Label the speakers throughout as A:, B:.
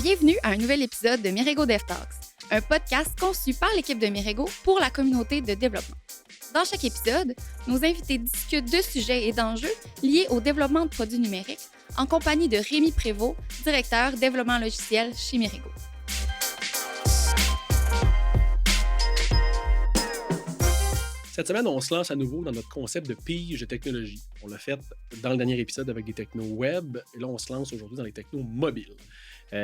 A: Bienvenue à un nouvel épisode de Mirego Dev Talks, un podcast conçu par l'équipe de Mirego pour la communauté de développement. Dans chaque épisode, nos invités discutent de sujets et d'enjeux liés au développement de produits numériques en compagnie de Rémi Prévost, directeur développement logiciel chez Mirego.
B: Cette semaine, on se lance à nouveau dans notre concept de pige de technologie. On l'a fait dans le dernier épisode avec des technos web, et là, on se lance aujourd'hui dans les technos mobiles.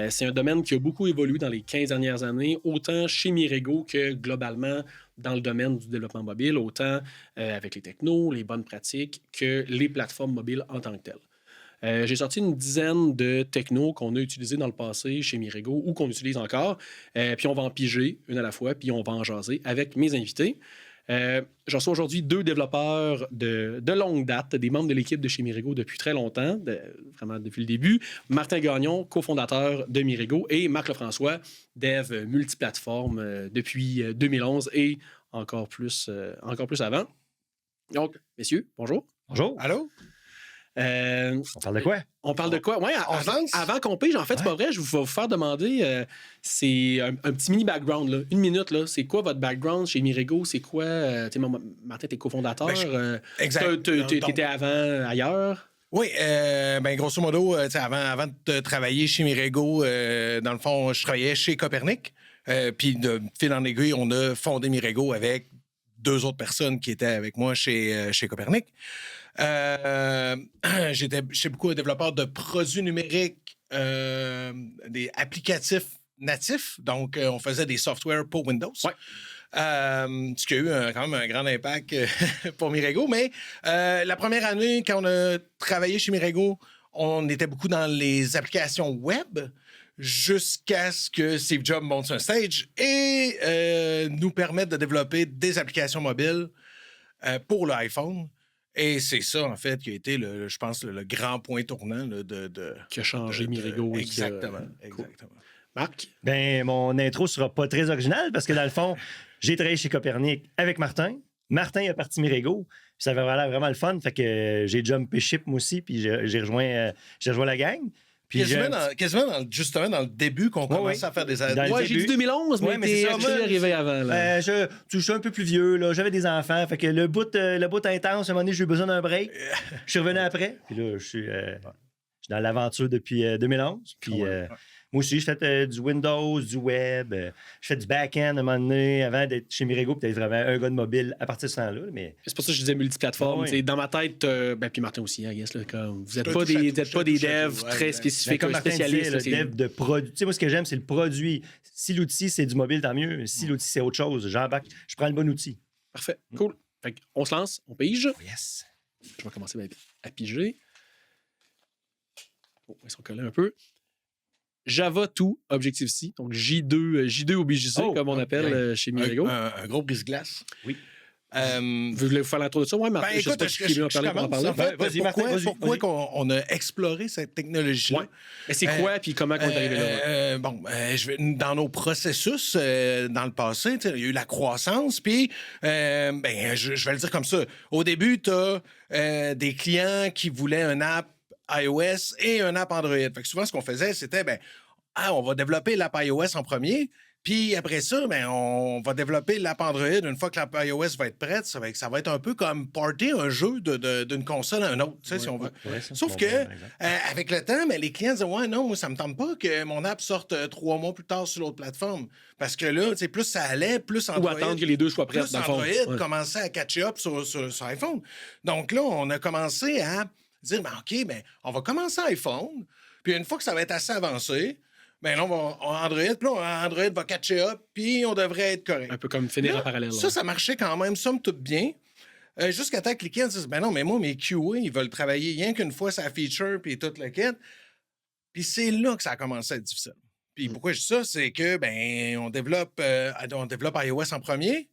B: C'est un domaine qui a beaucoup évolué dans les 15 dernières années, autant chez Mirego que globalement dans le domaine du développement mobile, autant avec les technos, les bonnes pratiques, que les plateformes mobiles en tant que telles. J'ai sorti une dizaine de technos qu'on a utilisés dans le passé chez Mirego ou qu'on utilise encore, puis on va en piger une à la fois, puis on va en jaser avec mes invités. Je reçois aujourd'hui deux développeurs de longue date, des membres de l'équipe de chez Mirego depuis très longtemps, vraiment depuis le début. Martin Gagnon, cofondateur de Mirego, et Marc Lefrançois, dev multiplateforme depuis 2011 et encore plus avant. Donc, messieurs, bonjour.
C: Bonjour.
D: Allô?
C: On parle de quoi?
B: On parle de quoi? Oui, avant qu'on pige, en fait, c'est pas vrai, je vais vous faire demander, c'est un petit mini background, là, une minute, là. C'est quoi votre background chez Mirego? C'est quoi? Martin, t'es cofondateur.
D: Exact.
B: T'étais avant ailleurs?
D: Oui, grosso modo, avant de travailler chez Mirego, dans le fond, je travaillais chez Copernic. Puis de fil en aiguille, on a fondé Mirego avec deux autres personnes qui étaient avec moi chez Copernic. J'étais beaucoup développeur de produits numériques, des applicatifs natifs. Donc, on faisait des softwares pour Windows. Ouais. Ce qui a eu quand même un grand impact pour Mirego. Mais la première année, quand on a travaillé chez Mirego, on était beaucoup dans les applications web jusqu'à ce que Steve Jobs monte sur un stage et nous permette de développer des applications mobiles pour l'iPhone. Et c'est ça, en fait, qui a été, je pense, le grand point tournant
B: qui a changé Mirego.
D: Exactement.
B: Cool. Marc?
C: Ben, mon intro sera pas très originale parce que, dans le fond, j'ai travaillé chez Copernic avec Martin. Martin a parti Mirego. Ça avait vraiment le fun. Fait que j'ai jumpé ship, moi aussi, puis j'ai rejoint la gang. Puis
D: quasiment justement dans le début qu'on commençait à faire des adaptations.
B: Moi, j'ai dit 2011, mais t'es arrivé avant. Là.
C: Je suis un peu plus vieux, là. J'avais des enfants. Fait que le bout intense, à un moment donné, j'ai eu besoin d'un break. Je suis revenu après. Puis là, je suis dans l'aventure depuis 2011. Puis moi aussi, je fais du Windows, du web. Je fais du back-end à un moment donné, avant d'être chez Mirego, puis d'être vraiment un gars de mobile à partir de ce temps-là. Mais...
B: C'est pour ça que je disais multiplateforme. Oui. Dans ma tête, puis Martin aussi, I guess, là, comme, vous n'êtes pas des devs très spécifiques,
C: comme
B: spécialistes.
C: Disait, le dev de produit. Tu sais, moi, ce que j'aime, c'est le produit. Si l'outil, c'est du mobile, tant mieux. Si l'outil, c'est autre chose, j'embarque. Je prends le bon outil.
B: Parfait. Cool. Fait on se lance, on pige.
C: Oh, yes.
B: Je vais commencer à piger. Oh, ils sont collés un peu. Java tout, Objective-C, donc J2 ou BJC, comme on appelle chez Mirego.
D: Un gros brise-glace.
B: Oui. Vous voulez vous faire l'intro de ça? Oui, Martin,
D: je sais pas qui veut en parler. En fait, pourquoi on a exploré cette technologie-là?
B: Ouais. Mais c'est quoi, puis comment on est arrivé là?
D: Dans nos processus, dans le passé, il y a eu la croissance, puis je vais le dire comme ça. Au début, tu as des clients qui voulaient une app iOS et un app Android. Fait que souvent, ce qu'on faisait, c'était, on va développer l'app iOS en premier, puis après ça, on va développer l'app Android. Une fois que l'app iOS va être prête, ça va être un peu comme porter un jeu d'une console à une autre, si on veut. Sauf que, avec le temps, les clients disent, ouais, non, moi, ça me tente pas que mon app sorte 3 mois plus tard sur l'autre plateforme. Parce que là, plus ça allait, plus Android...
B: Ou attendre que les deux soient prêts,
D: dans le fond. Android commençait à catcher up sur iPhone. Donc là, on a commencé à dire, on va commencer iPhone, puis une fois que ça va être assez avancé, là, Android va catcher up, puis on devrait être correct.
B: Un peu comme finir en parallèle.
D: Ça marchait quand même, somme toute bien, jusqu'à temps que les clients disent, mais moi, mes QA, ils veulent travailler rien qu'une fois sa feature, puis toute la quête. Puis c'est là que ça a commencé à être difficile. Puis pourquoi je dis ça, c'est que, on développe iOS en premier.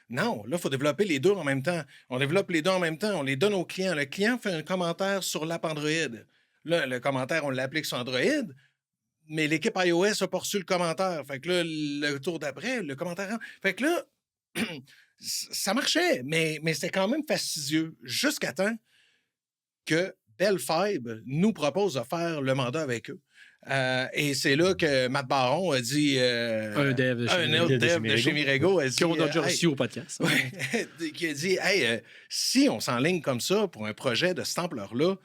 D: Non, là, il faut développer les deux en même temps. On développe les deux en même temps, on les donne au client. Le client fait un commentaire sur l'app Android. Là, le commentaire, on l'applique sur Android, mais l'équipe iOS a pas reçu le commentaire. Fait que là, le tour d'après, le commentaire... Fait que là, ça marchait, mais c'était quand même fastidieux jusqu'à temps que Bell Fibre nous propose de faire le mandat avec eux. Et c'est là que Matt Baron a dit...
B: Un dev de chez
D: un autre dev de chez Mirego. A dit,
B: qu'on a déjà
D: hey,
B: reçu au podcast.
D: ouais, qui a dit, hey, si on s'enligne comme ça pour un projet de cette ampleur-là,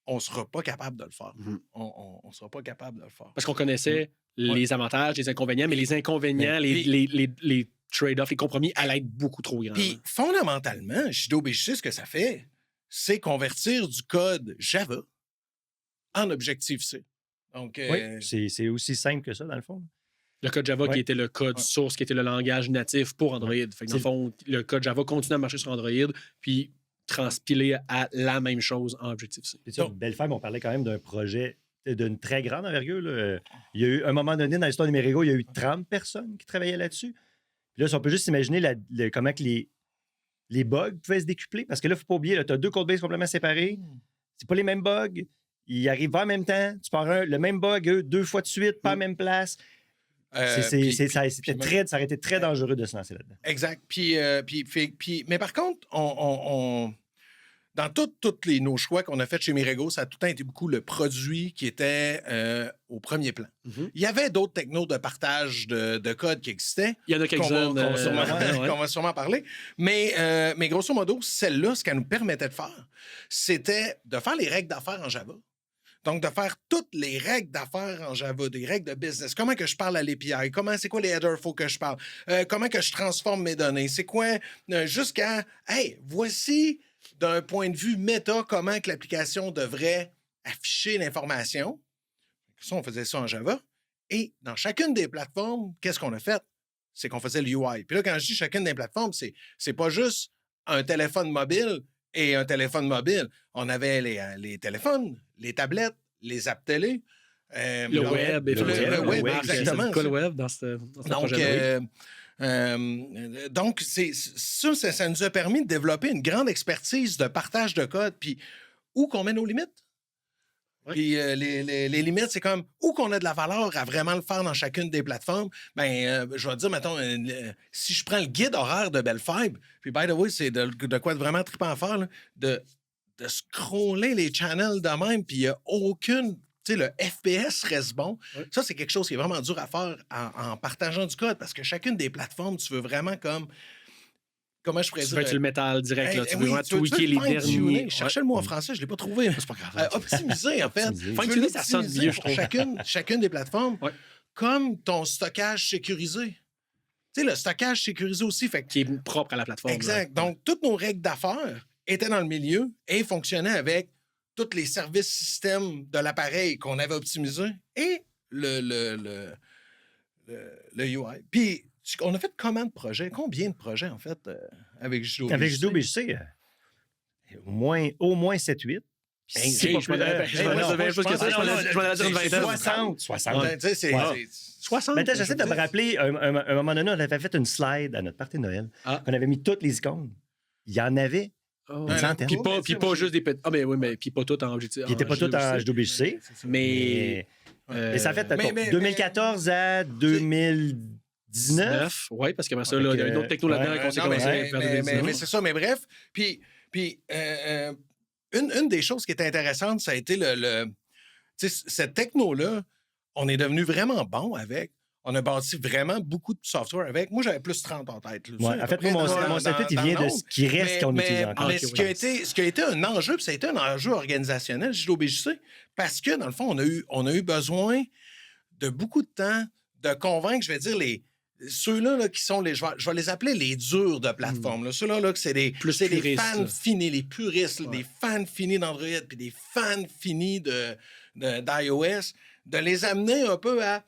D: on ne sera pas capable de le faire. On ne sera pas capable de le faire.
B: Parce qu'on connaissait les avantages, les inconvénients, mais les inconvénients, les trade-offs, les compromis allaient être beaucoup trop grands.
D: Puis, fondamentalement, Judo BGC, ce que ça fait, c'est convertir du code Java en Objective-C. Donc,
C: oui, c'est aussi simple que ça, dans le fond.
B: Le code Java qui était le code source, qui était le langage natif pour Android. Fait que dans le fond, le code Java continue à marcher sur Android, puis transpiler à la même chose en Objective-C.
C: Belle-Femme, on parlait quand même d'un projet d'une très grande envergure. Là. Il y a eu, un moment donné, dans l'histoire de Mirego, il y a eu 30 personnes qui travaillaient là-dessus. Puis là, si on peut juste imaginer comment que les bugs pouvaient se décupler, parce que là, il ne faut pas oublier, tu as 2 codebases complètement séparés. C'est pas les mêmes bugs. Ils arrivent pas en même temps. Tu pars le même bug 2 fois de suite, pas à la même place. Ça aurait été très dangereux de se lancer là-dedans.
D: Exact. Mais par contre, dans tous nos choix qu'on a fait chez Mirego, ça a tout le temps été beaucoup le produit qui était au premier plan. Il y avait d'autres technos de partage de code qui existaient.
B: Il y en a quelques-uns
D: qu'on va sûrement parler. Mais grosso modo, celle-là, ce qu'elle nous permettait de faire, c'était de faire les règles d'affaires en Java. Donc, de faire toutes les règles d'affaires en Java, des règles de business. Comment que je parle à l'API? C'est quoi les headers faut que je parle? Comment que je transforme mes données? C'est quoi? Jusqu'à, hey, voici d'un point de vue méta comment que l'application devrait afficher l'information. Ça, on faisait ça en Java. Et dans chacune des plateformes, qu'est-ce qu'on a fait? C'est qu'on faisait le UI. Puis là, quand je dis chacune des plateformes, c'est pas juste un téléphone mobile et un téléphone mobile. On avait les téléphones, les tablettes, les apps télé.
B: Le web,
D: exactement.
B: C'est le web dans ce projet-là.
D: Donc, ça nous a permis de développer une grande expertise de partage de code, puis où qu'on met nos limites. Oui. Puis les limites, c'est comme où qu'on a de la valeur à vraiment le faire dans chacune des plateformes. Je vais dire, mettons, si je prends le guide horaire de Belle-Fibre, puis by the way, c'est de quoi de vraiment trippant à faire, là, de scroller les channels de même, puis il n'y a aucune... Tu sais, le FPS reste bon. Oui. Ça, c'est quelque chose qui est vraiment dur à faire en partageant du code, parce que chacune des plateformes, tu veux vraiment comme... Comment je pourrais dire?
B: Tu veux être sur le métal direct, là. Tu veux vraiment tweaker les derniers.
D: Je cherchais le mot en français, je ne l'ai pas trouvé.
B: C'est pas grave.
D: Optimiser, en fait.
B: Fine-tuner, ça sonne mieux, je trouve.
D: Chacune des plateformes, comme ton stockage sécurisé. Tu sais, le stockage sécurisé aussi. Fait
B: qui est propre à la plateforme.
D: Exact.
B: Là.
D: Donc, toutes nos règles d'affaires étaient dans le milieu et fonctionnaient avec tous les services systèmes de l'appareil qu'on avait optimisé et le UI. Puis, on a fait combien de projets? Combien de projets, en fait, avec Judo BGC?
C: Avec Judo BGC, au moins 7-8.
B: Je m'en avais plus que ça. Je m'en avais dit une vingtaine.
C: 60.
D: C'est
C: 60. Mais j'essaie de me rappeler, un moment donné, on avait fait une slide à notre party de Noël. On avait mis toutes les icônes. Il y en avait une centaine.
B: Puis pas juste des petits... Ah, mais oui, mais puis pas tout en objectif.
C: Puis n'étaient pas tout en Judo BGC.
B: Mais...
C: Et ça fait 2014 à 2019.
B: Oui, parce que ça, il y a une autre techno là-dedans qu'on s'est commencé à faire.
D: Mais c'est ça, mais bref. Puis une des choses qui était intéressante, ça a été cette techno-là, on est devenu vraiment bon avec. On a bâti vraiment beaucoup de software avec. Moi, j'avais plus 30 en tête.
C: Là, en fait, mon setup, il vient de ce qui reste qu'on utilise encore.
D: Mais ce qui a été un enjeu, puis ça a été un enjeu organisationnel, Judo BGC, parce que, dans le fond, on a eu besoin de beaucoup de temps de convaincre, je vais dire, ceux-là là, qui sont je vais les appeler les durs de plateforme. Ceux-là, là, c'est des fans finis, les puristes, des fans finis d'Android, puis des fans finis d'iOS, de les amener un peu à...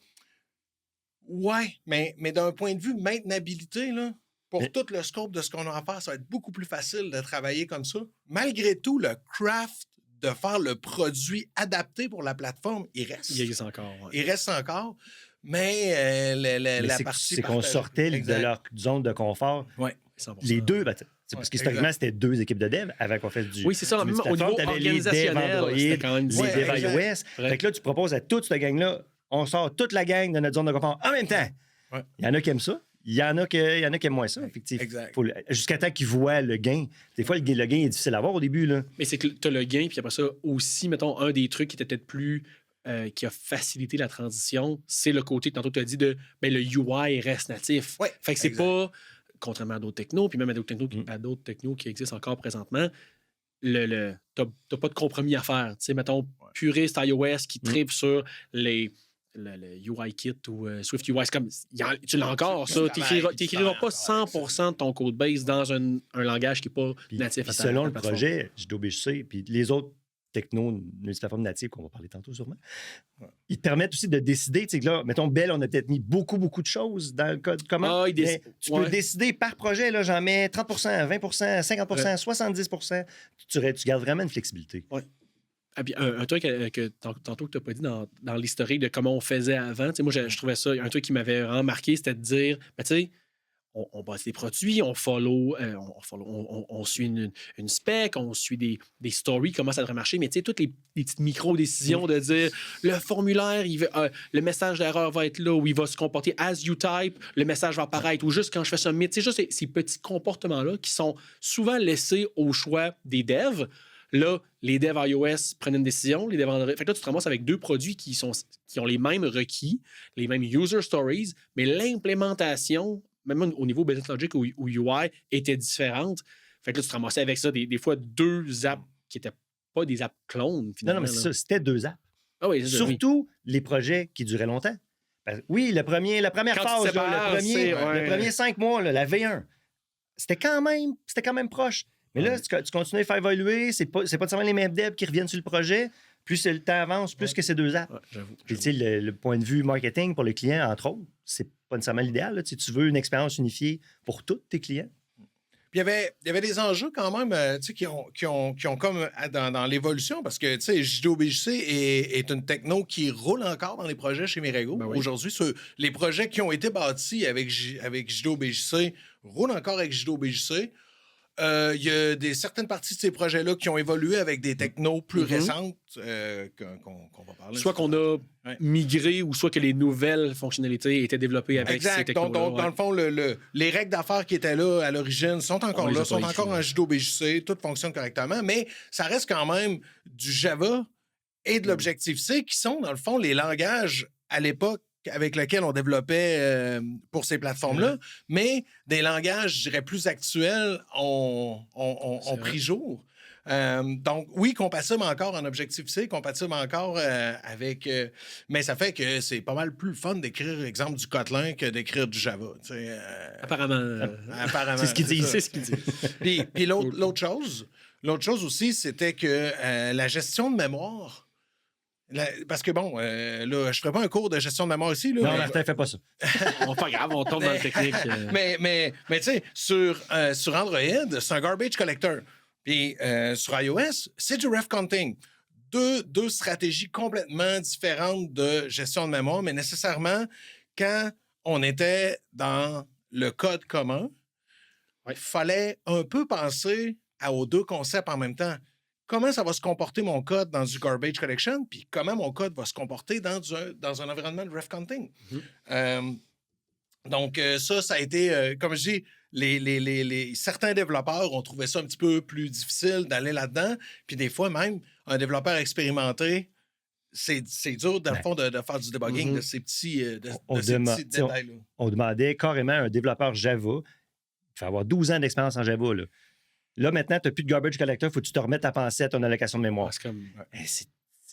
D: Ouais, mais d'un point de vue maintenabilité, là, pour tout le scope de ce qu'on a à faire, ça va être beaucoup plus facile de travailler comme ça. Malgré tout, le craft de faire le produit adapté pour la plateforme, il reste.
B: Il existe encore. Ouais.
D: Il reste encore. Mais la partie...
C: C'est qu'on sortait de leur zone de confort.
D: Oui.
C: Les deux, parce qu'historiquement, c'était 2 équipes de dev avant qu'on fasse du...
B: Oui, c'est ça. Même au niveau organisationnel,
C: c'était quand même les devs iOS. Fait que là, tu proposes à toute cette gang-là, on sort toute la gang de notre zone de confort en même temps.
D: Ouais.
C: Il y en a qui aiment ça. Il y en a qui aiment moins ça, effectivement. Jusqu'à temps qu'ils voient le gain. Des fois, le gain est difficile à voir au début. Là.
B: Mais c'est que tu as le gain, puis après ça, aussi, mettons, un des trucs qui était peut-être plus qui a facilité la transition, c'est le côté, tantôt tu as dit, le UI reste natif.
D: Ouais,
B: fait que c'est
D: exact.
B: pas, contrairement à d'autres technos, puis même à d'autres technos qui existent encore présentement, t'as pas de compromis à faire. Tu sais, mettons, puriste iOS qui tripe sur le UIKit ou Swift UI, c'est comme, tu l'as encore, ça. Tu n'écriras pas 100% de ton code base dans un langage qui n'est pas natif.
C: Puis selon le projet, JDOBJC, puis les autres technos, multiplateformes natives qu'on va parler tantôt sûrement, ils te permettent aussi de décider, tu sais, là, mettons, Bell, on a peut-être mis beaucoup de choses dans le code commun. Tu peux décider par projet, là, j'en mets 30 20 50 70 tu gardes vraiment une flexibilité.
B: Ouais. Ah, puis un truc que tantôt que tu n'as pas dit dans l'historique de comment on faisait avant, moi, je trouvais ça, un truc qui m'avait vraiment marqué, c'était de dire, tu sais, on base des produits, on suit une spec, on suit des stories, comment ça devrait marcher, mais tu sais, toutes les petites micro-décisions de dire le formulaire, le message d'erreur va être là, où il va se comporter as you type, le message va apparaître, ou juste quand je fais submit, c'est juste ces petits comportements-là qui sont souvent laissés au choix des devs. Là, les devs iOS prennent une décision, les devs Android. Fait que là, tu te ramasses avec deux produits qui ont les mêmes requis, les mêmes user stories, mais l'implémentation, même au niveau Business Logic ou UI, était différente. Fait que là, tu te ramassais avec ça, des fois, deux apps qui n'étaient pas des apps clones, finalement.
C: Non, mais c'est ça, c'était deux apps.
B: Ah oui,
C: surtout les projets qui duraient longtemps. Oui, la première phase, le premier 5 mois, là, la V1, c'était quand même proche. Mais là, tu continues à faire évoluer, c'est pas seulement les mêmes devs qui reviennent sur le projet. Plus le temps avance, plus que ces deux apps.
B: Ouais, j'avoue.
C: Puis, tu sais, le point de vue marketing pour le client, entre autres, c'est pas nécessairement l'idéal. Là. Tu veux une expérience unifiée pour tous tes clients.
D: Puis il y avait des enjeux quand même qui ont comme dans l'évolution, parce que JDOBJC est une techno qui roule encore dans les projets chez Mirego.
B: Ben oui.
D: Aujourd'hui, les projets qui ont été bâtis avec JDOBJC roulent encore avec JDOBJC. Il y a certaines parties de ces projets-là qui ont évolué avec des technos plus récentes qu'on va parler.
B: Soit qu'on a migré ou soit que les nouvelles fonctionnalités étaient développées avec ces technos-là.
D: Donc, dans le fond, les règles d'affaires qui étaient là à l'origine sont encore là, sont encore en JDOBJC, tout fonctionne correctement, mais ça reste quand même du Java et de l'Objective-C qui sont, dans le fond, les langages à l'époque avec lesquels on développait pour ces plateformes-là, mais des langages, je dirais, plus actuels ont pris jour. Donc, oui, compatible encore en Objective-C, compatible encore avec... mais ça fait que c'est pas mal plus fun d'écrire, exemple, du Kotlin que d'écrire du Java.
B: Apparemment.
C: C'est ce qu'ils disent.
B: C'est ce qu'ils disent.
D: Puis l'autre chose aussi, c'était que la gestion de mémoire... parce que bon, là, je ferai pas un cours de gestion de mémoire ici. Là,
C: non, Martin, fais pas ça.
B: Pas grave, on tombe dans le technique.
D: Mais tu sais, sur Android, c'est un garbage collector. Puis sur iOS, c'est du ref counting. Deux stratégies complètement différentes de gestion de mémoire, mais nécessairement, quand on était dans le code commun, il fallait un peu penser aux deux concepts en même temps. Comment ça va se comporter mon code dans du garbage collection, puis comment mon code va se comporter dans un environnement de ref counting. Donc, ça a été, comme je dis, certains développeurs ont trouvé ça un petit peu plus difficile d'aller là-dedans, puis des fois même, un développeur expérimenté, c'est dur, dans le fond, de faire du debugging de ces petits détails-là.
C: On demandait carrément à un développeur Java, il faut avoir 12 ans d'expérience en Java, Là, maintenant, tu n'as plus de garbage collector, il faut que tu te remettes à penser à ton allocation de mémoire.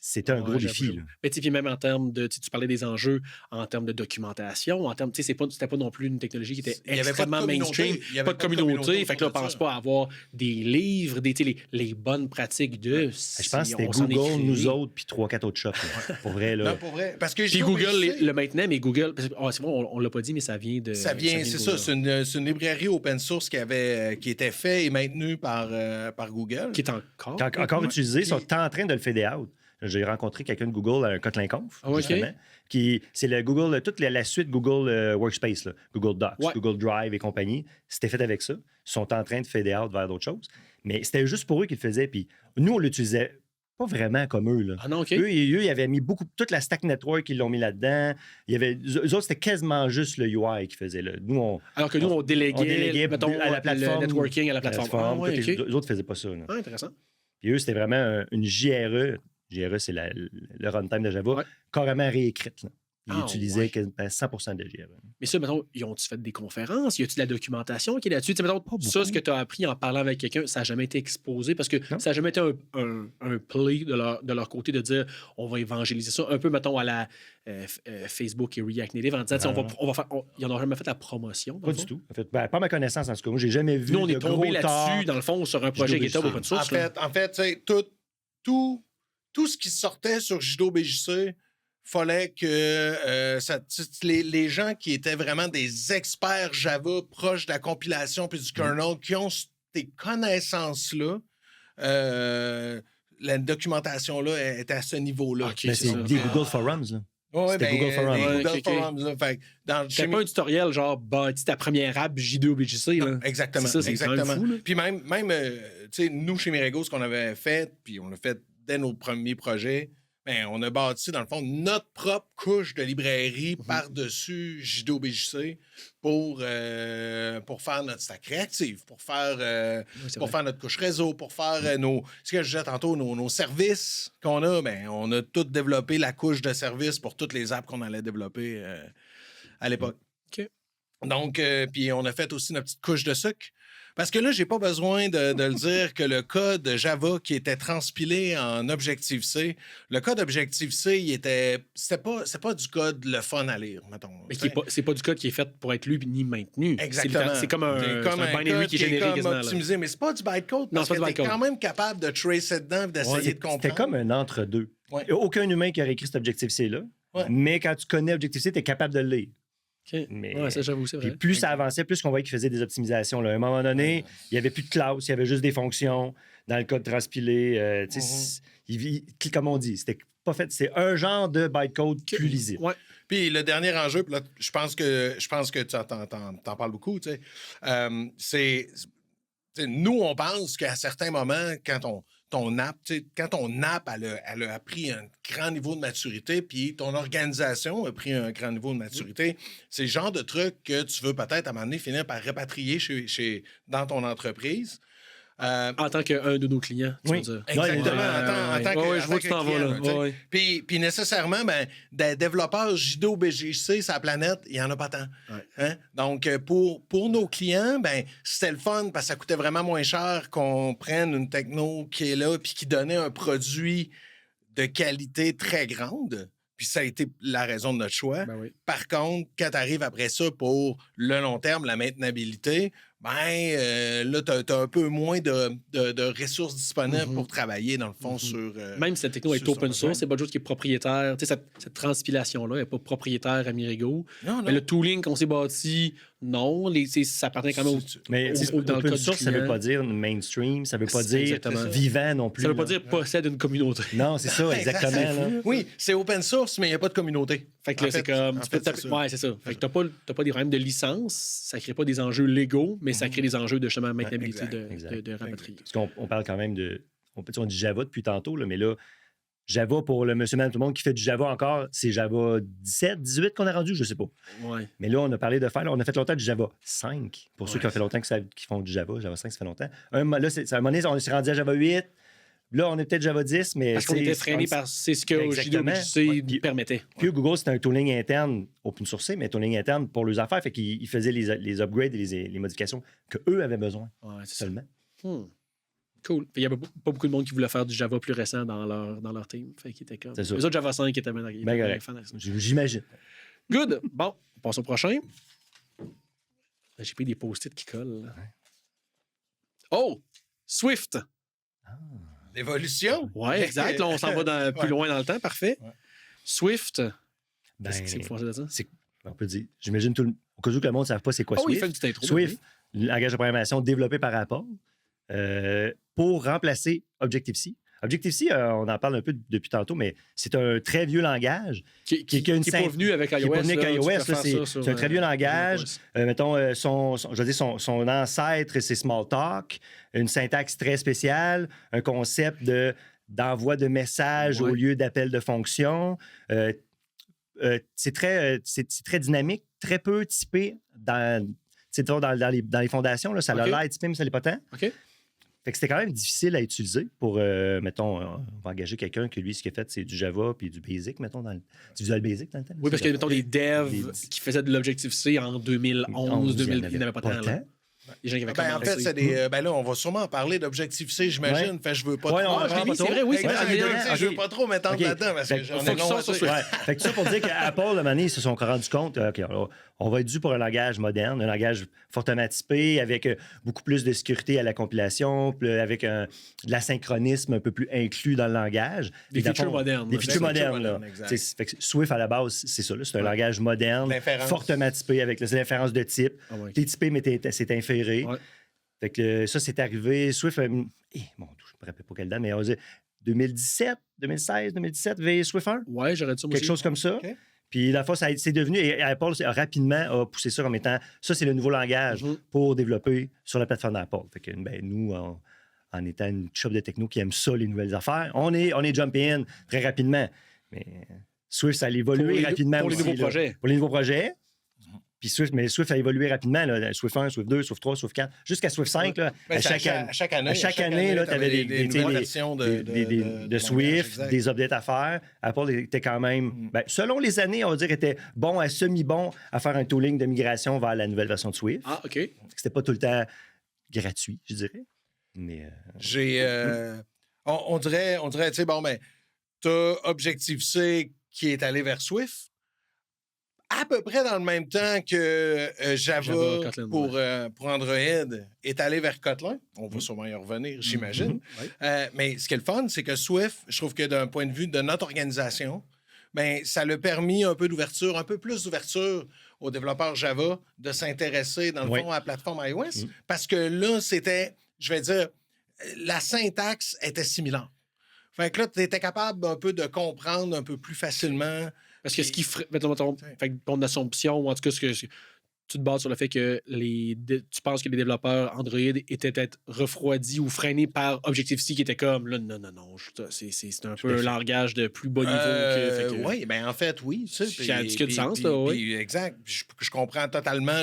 C: C'est un gros défi. Là.
B: Mais puis même en termes de, tu parlais des enjeux en termes de documentation, en termes, c'était pas non plus une technologie qui était extrêmement mainstream, il n'y avait pas de communauté. Fait que là, on ne pense pas avoir des livres, les bonnes pratiques de.
C: Je pense que c'était Google, nous autres, puis 3-4 autres shops. Pour vrai, là.
D: Non, pour vrai. Parce que
B: puis Google le maintenait, mais Google, c'est vrai, on ne l'a pas dit, mais ça vient de.
D: Ça vient, c'est ça. C'est une librairie open source qui était faite et maintenue par Google.
B: Qui est
C: encore utilisée. Ils sont en train de le fader out. J'ai rencontré quelqu'un de Google à un Kotlin Conf, justement, c'est le Google, toute la suite Google Workspace, là, Google Docs, Google Drive et compagnie. C'était fait avec ça. Ils sont en train de fader out vers d'autres choses. Mais c'était juste pour eux qu'ils le faisaient. Puis nous, on l'utilisait pas vraiment comme eux. Là.
B: Ah non, OK.
C: Eux, ils avaient mis toute la stack network, ils l'ont mis là-dedans. Eux autres, c'était quasiment juste le UI qu'ils faisaient. Là.
B: Alors que nous, on déléguait mettons,
C: à la plateforme,
B: le networking à la plateforme.
C: Les autres ne faisaient pas ça. Là.
B: Ah, intéressant.
C: Puis eux, c'était vraiment une JRE JRE, c'est le runtime de Java,
B: Ouais.
C: carrément réécrite. Là. Il
B: Ah,
C: utilisait
B: ouais.
C: quasiment 100% de JRE.
B: Mais ça, mettons, ils ont-tu fait des conférences? Y a-tu de la documentation qui est là-dessus? Tu sais, mettons, ça,
C: beaucoup.
B: ce que tu as appris en parlant avec quelqu'un, ça n'a jamais été exposé parce que
C: Non.
B: ça n'a jamais été un play de leur côté de dire on va évangéliser ça. Un peu, mettons, à la Facebook et React Native en disant, tu sais, on va faire. Ils n'en ont jamais fait la promotion. dans
C: Pas
B: le
C: du
B: fond.
C: tout. En fait, pas ma connaissance, en tout cas. Moi, j'ai jamais vu
B: Nous, on est
C: de
B: tombé
C: gros
B: là-dessus,
C: talk.
B: dans le fond, sur un projet
C: JDO
B: GitHub
C: BJC.
B: open source. là.
D: En fait, tu sais, tout ce qui sortait sur JDO BJC, fallait que les gens qui étaient vraiment des experts Java proches de la compilation puis du kernel, qui ont ces connaissances-là, la documentation-là était à ce niveau-là.
B: Ok,
C: Ben,
B: c'est
C: c'est
B: ça.
C: des Google Forums. Là.
D: Ouais,
C: C'était Google Forums.
D: des
B: Ouais,
D: Google
B: ok, ok.
D: Forums. Là. Fait que
B: C'était pas un tutoriel genre bâtis ta première app JDO BJC. Là.
D: Exactement.
B: C'est ça, c'est quand même
D: exactement.
B: fou, là.
D: Puis même tu sais, nous, chez Mirego, ce qu'on avait fait, puis on l'a fait dès nos premiers projets, ben, on a bâti, dans le fond, notre propre couche de librairie par-dessus JDO BJC pour faire notre stack réactif, pour faire notre couche réseau, pour faire ce que je disais tantôt, nos services qu'on a. Ben, on a tout développé la couche de services pour toutes les apps qu'on allait développer à l'époque.
B: OK.
D: Donc, puis on a fait aussi notre petite couche de sucre. Parce que là, j'ai pas besoin de le dire que le code Java qui était transpilé en Objective-C, le code Objective-C, c'est pas du code le fun à lire, mettons.
B: Mais c'est pas du code qui est fait pour être lu ni maintenu.
D: Exactement.
B: C'est comme un binary
D: code
B: qui est généré
D: comme
B: quasiment. là.
D: optimisé, mais c'est pas du bytecode
B: Non,
D: parce
B: c'est pas
D: que
B: du
D: t'es
B: bytecode.
D: quand même capable de tracer dedans et d'essayer de comprendre.
C: C'était comme un entre-deux.
D: Ouais.
C: Il n'y a aucun humain qui aurait écrit cet Objective-C-là.
D: Ouais.
C: Mais quand tu connais Objective-C, tu es capable de le lire.
B: OK.
C: Mais-
B: Ouais, ça, j'avoue, c'est
C: Puis
B: vrai.
C: plus ça avançait, plus qu'on voyait qu'il faisait des optimisations. Là. À un moment donné, il n'y avait plus de classe, il y avait juste des fonctions dans le code transpilé. Tu sais, comme on dit, c'était pas fait. C'est un genre de bytecode plus lisible.
B: Ouais.
D: Puis le dernier enjeu, puis là, je pense que tu t'en parles beaucoup, tu sais, c'est... tu sais, nous, on pense qu'à certains moments, quand ton app, elle a pris un grand niveau de maturité, puis ton organisation a pris un grand niveau de maturité, c'est le genre de truc que tu veux peut-être à un moment donné finir par répatrier dans ton entreprise.
B: En tant qu'un de nos clients, tu
C: Oui.
B: veux dire.
D: Exactement.
B: Ouais,
D: En tant que
B: ouais, je vois que tu t'en vas là.
D: client, tu sais.
B: Ouais.
D: Puis nécessairement, ben, des développeurs JDO BJC sur la planète, il n'y en a pas tant.
B: Ouais.
D: Hein? Donc, pour nos clients, ben, c'était le fun parce que ça coûtait vraiment moins cher qu'on prenne une techno qui est là puis qui donnait un produit de qualité très grande. Puis ça a été la raison de notre choix.
B: Ben oui.
D: Par contre, quand tu arrives après ça pour le long terme, la maintenabilité, là, tu as un peu moins de ressources disponibles pour travailler, dans le fond, sur...
B: Même si cette techno est
D: sur
B: open
D: ça.
B: source, c'est pas juste qui est propriétaire. Tu sais, cette transpilation-là n'est pas propriétaire à Mirego.
D: Non,
B: Mais le tooling qu'on s'est bâti, non. Ça appartient quand même au.
C: Mais
B: dans le
C: open
B: code
C: source,
B: du
C: ça ne veut
B: client.
C: pas dire mainstream, ça ne veut pas
B: C'est
C: dire
B: exactement.
C: vivant non plus.
B: Ça veut pas
C: là.
B: dire possède une communauté.
C: Non, c'est ça, exactement. là.
D: Oui, c'est open source, mais il n'y a pas de communauté.
B: Fait que là,
D: En
B: c'est
D: fait,
B: comme.
D: en
B: Tu
D: fait,
B: peux taper-
D: c'est ça.
B: Ouais, c'est ça. Fait que t'as pas des problèmes de licence, ça crée pas des enjeux légaux, mais ça crée des enjeux de justement maintenabilité
C: exact.
B: de rapatrier.
C: Parce qu'on parle quand même de. On dit Java depuis tantôt, là, mais là, Java pour le monsieur, madame, tout le monde qui fait du Java encore, c'est Java 17, 18 qu'on a rendu, je ne sais pas.
B: Ouais.
C: Mais là, on a parlé de faire, là, on a fait longtemps du Java 5, pour ceux qui ont fait longtemps qui font du Java. Java 5, ça fait longtemps. Là, à un moment donné, on s'est rendu à Java 8. Là, on est peut-être Java 10, mais.
B: Parce qu'on était freiné par c'est ce que JDO
C: Exactement.
B: BJC
C: Ouais, puis-
B: permettait.
C: Puis Google, c'était un tooling interne open source, mais un tooling interne pour leurs affaires. Fait qu'ils faisaient les upgrades et les modifications qu'eux avaient besoin
B: Ouais, c'est ça.
C: seulement.
B: Cool. Il y avait pas beaucoup de monde qui voulait faire du Java plus récent dans leur team. Fait qu'ils étaient comme.
C: C'est ça.
B: Les autres Java 5 étaient bien
C: Ben correct.
B: fans de ça.
C: J'imagine.
B: Good. Bon, on passe au prochain. J'ai pris des post-it qui collent. là. Oh! Swift.
D: L'évolution?
B: Ouais, exact. Là, on s'en va plus
D: Ouais.
B: loin dans le temps. Parfait.
D: Ouais.
B: Swift.
C: Ben,
B: Qu'est-ce que c'est pour penser de ça?
C: on peut dire, j'imagine au cas où que le monde ne savent pas c'est quoi
B: Oh, il
C: Swift.
B: fait une petite intro.
C: Swift, langage de programmation développé par Apple pour remplacer Objective-C. Objective-C, on en parle un peu depuis tantôt, mais c'est un très vieux langage.
B: Qui
C: a une
B: est pas venu avec
C: qui est
B: iOS.
C: pas venu avec
B: là, tu
C: iOS,
B: peux
C: là,
B: faire
C: c'est
B: ça sur,
C: un très vieux langage.
B: iOS.
C: Mettons, je veux dire, son ancêtre, c'est Smalltalk, une syntaxe très spéciale, un concept d'envoi de messages
B: Ouais.
C: au lieu d'appel de fonction. C'est très dynamique, très peu typé dans les fondations. Là, ça
B: OK.
C: a l'air typé, mais ça l'est pas tant.
B: OK.
C: Fait que c'était quand même difficile à utiliser pour, mettons, on va engager quelqu'un que lui, ce qu'il a fait, c'est du Java puis du Basic, mettons, du Visual Basic dans le temps.
B: Oui, parce que, mettons, les devs qui faisaient de l'Objective-C en 2011, 2000, ils n'avaient pas tant. Les gens qui avaient
D: en fait, c'est des. Ben là, on va sûrement parler d'Objective-C, j'imagine.
C: Ouais.
D: Fait que je veux pas
C: Ouais,
D: trop.
C: je l'ai mis,
B: c'est vrai, oui, c'est
D: Exact. Je veux pas trop m'étendre là-dedans parce que j'en ai long.
C: Fait que ça pour dire qu'Apple, à un moment donné, ils se sont rendus compte, OK, alors, on va être dû pour un langage moderne, un langage fortement typé, avec beaucoup plus de sécurité à la compilation, avec de l'asynchronisme un peu plus inclus dans le langage.
B: Des features modernes.
C: Des features modernes, là.
D: Exact.
C: Fait que Swift, à la base, c'est ça, là, c'est un langage moderne, fortement typé, avec l'inférence de type. T'es typé, mais c'est inféré.
B: Ouais.
C: Fait que ça, c'est arrivé. Swift, bon, je ne me rappelle pas quelle date, mais on va dire 2017, 2016, 2017, vers Swift 1.
B: Ouais, j'aurais dit ça.
C: Quelque chose comme ça.
D: Okay.
C: Puis la fois, c'est devenu, et Apple rapidement a poussé ça comme étant, ça, c'est le nouveau langage pour développer sur la plateforme d'Apple. Fait que nous, en étant une shop de techno qui aime ça, les nouvelles affaires, on est jumpé in très rapidement. Mais Swift, ça a évolué rapidement
B: pour
C: aussi.
B: Les nouveaux projets.
C: Pour les nouveaux projets. Puis Swift a évolué rapidement. Là. Swift 1, Swift 2, Swift 3, Swift 4, jusqu'à Swift 5. Là,
D: à chaque année,
C: tu avais des
D: nouvelles versions
C: de Swift, des updates à faire. Apple était quand même, selon les années, on va dire, était bon à semi-bon à faire un tooling de migration vers la nouvelle version de Swift.
B: Ah, OK.
C: C'était pas tout le temps gratuit, je dirais. Mais,
D: on dirait, tu sais, bon, mais t'as Objective-C qui est allé vers Swift. À peu près dans le même temps que Java
B: Kotlin,
D: pour Android est allé vers Kotlin. On va sûrement y revenir, j'imagine. Mais ce qui est le fun, c'est que Swift, je trouve que d'un point de vue de notre organisation, ça l'a permis un peu d'ouverture, un peu plus d'ouverture aux développeurs Java de s'intéresser, dans le fond, à la plateforme iOS. Parce que là, c'était, je vais dire, la syntaxe était similaire. Fait que là, tu étais capable un peu de comprendre un peu plus facilement.
B: Parce que ce qui ferait. Ton assumption, ou en tout cas, tu te bases sur le fait que tu penses que les développeurs Android étaient peut-être refroidis ou freinés par Objective-C qui était comme là, non, c'est un peu un langage de plus bas niveau
D: Oui, en fait, oui.
B: Ça a du sens, là, oui.
D: Exact. Je comprends totalement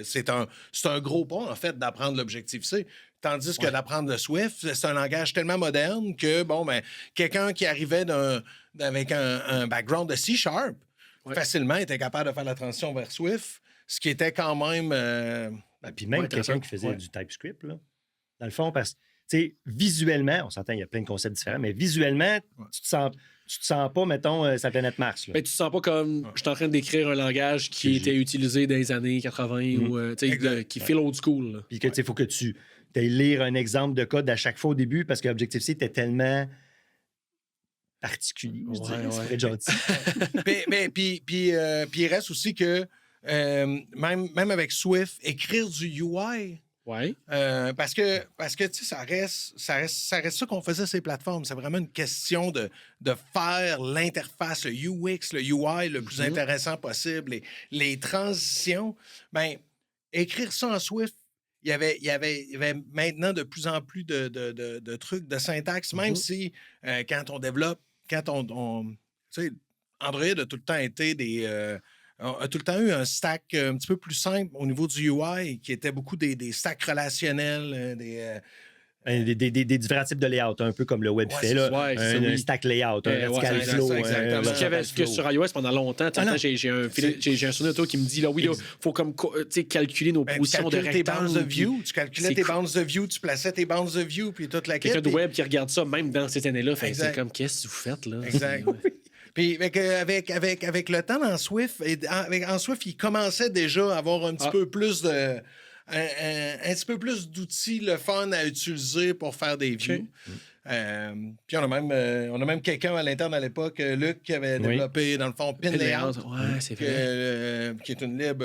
D: c'est un gros pas, en fait, d'apprendre l'Objective-C. Tandis que d'apprendre le Swift, c'est un langage tellement moderne que, quelqu'un qui arrivait avec un background de C# facilement était capable de faire la transition vers Swift, ce qui était quand même...
C: puis même quelqu'un qui faisait du TypeScript, là, dans le fond, parce que, visuellement, on s'entend, il y a plein de concepts différents, mais visuellement, tu te sens pas, mettons, sa planète Mars. Là.
B: Mais tu te sens pas comme je suis en train d'écrire un langage qui était utilisé dans les années 80 ou qui file old school.
C: Puis que il faut que tu ailles lire un exemple de code à chaque fois au début parce que Objective-C était tellement particulier, je dirais. C'est très gentil.
D: Puis il reste aussi que même avec Swift, écrire du UI.
B: Ouais.
D: Parce que tu sais, ça reste ça qu'on faisait ces plateformes. C'est vraiment une question de faire l'interface, le UX, le UI le plus intéressant possible, les transitions. Écrire ça en Swift, il y avait maintenant de plus en plus de trucs de syntaxe, même si quand on développe, tu sais, Android a tout le temps été a tout le temps eu un stack un petit peu plus simple au niveau du UI, qui était beaucoup des stacks relationnels,
C: des différents types de layout, un peu comme le web fait, là. Un stack layout, un vertical flow.
B: Ce que sur iOS pendant longtemps, j'ai un souvenir de toi qui me dit, là, oui, il faut comme calculer nos positions de rectangle.
D: Tu calculais tes bounds de view, tu plaçais tes bounds de view, puis toute la quête.
B: Quelqu'un de web qui regarde ça, même dans cette année-là, c'est comme, qu'est-ce que vous faites, là?
D: Exact. Puis avec le temps en Swift, en Swift, il commençait déjà à avoir un petit peu plus de... Un petit peu plus d'outils, le fun à utiliser pour faire des views. Puis on a même quelqu'un à l'interne à l'époque, Luc, qui avait développé, dans le fond, Pinlayout.
B: C'est vrai.
D: Qui est une lib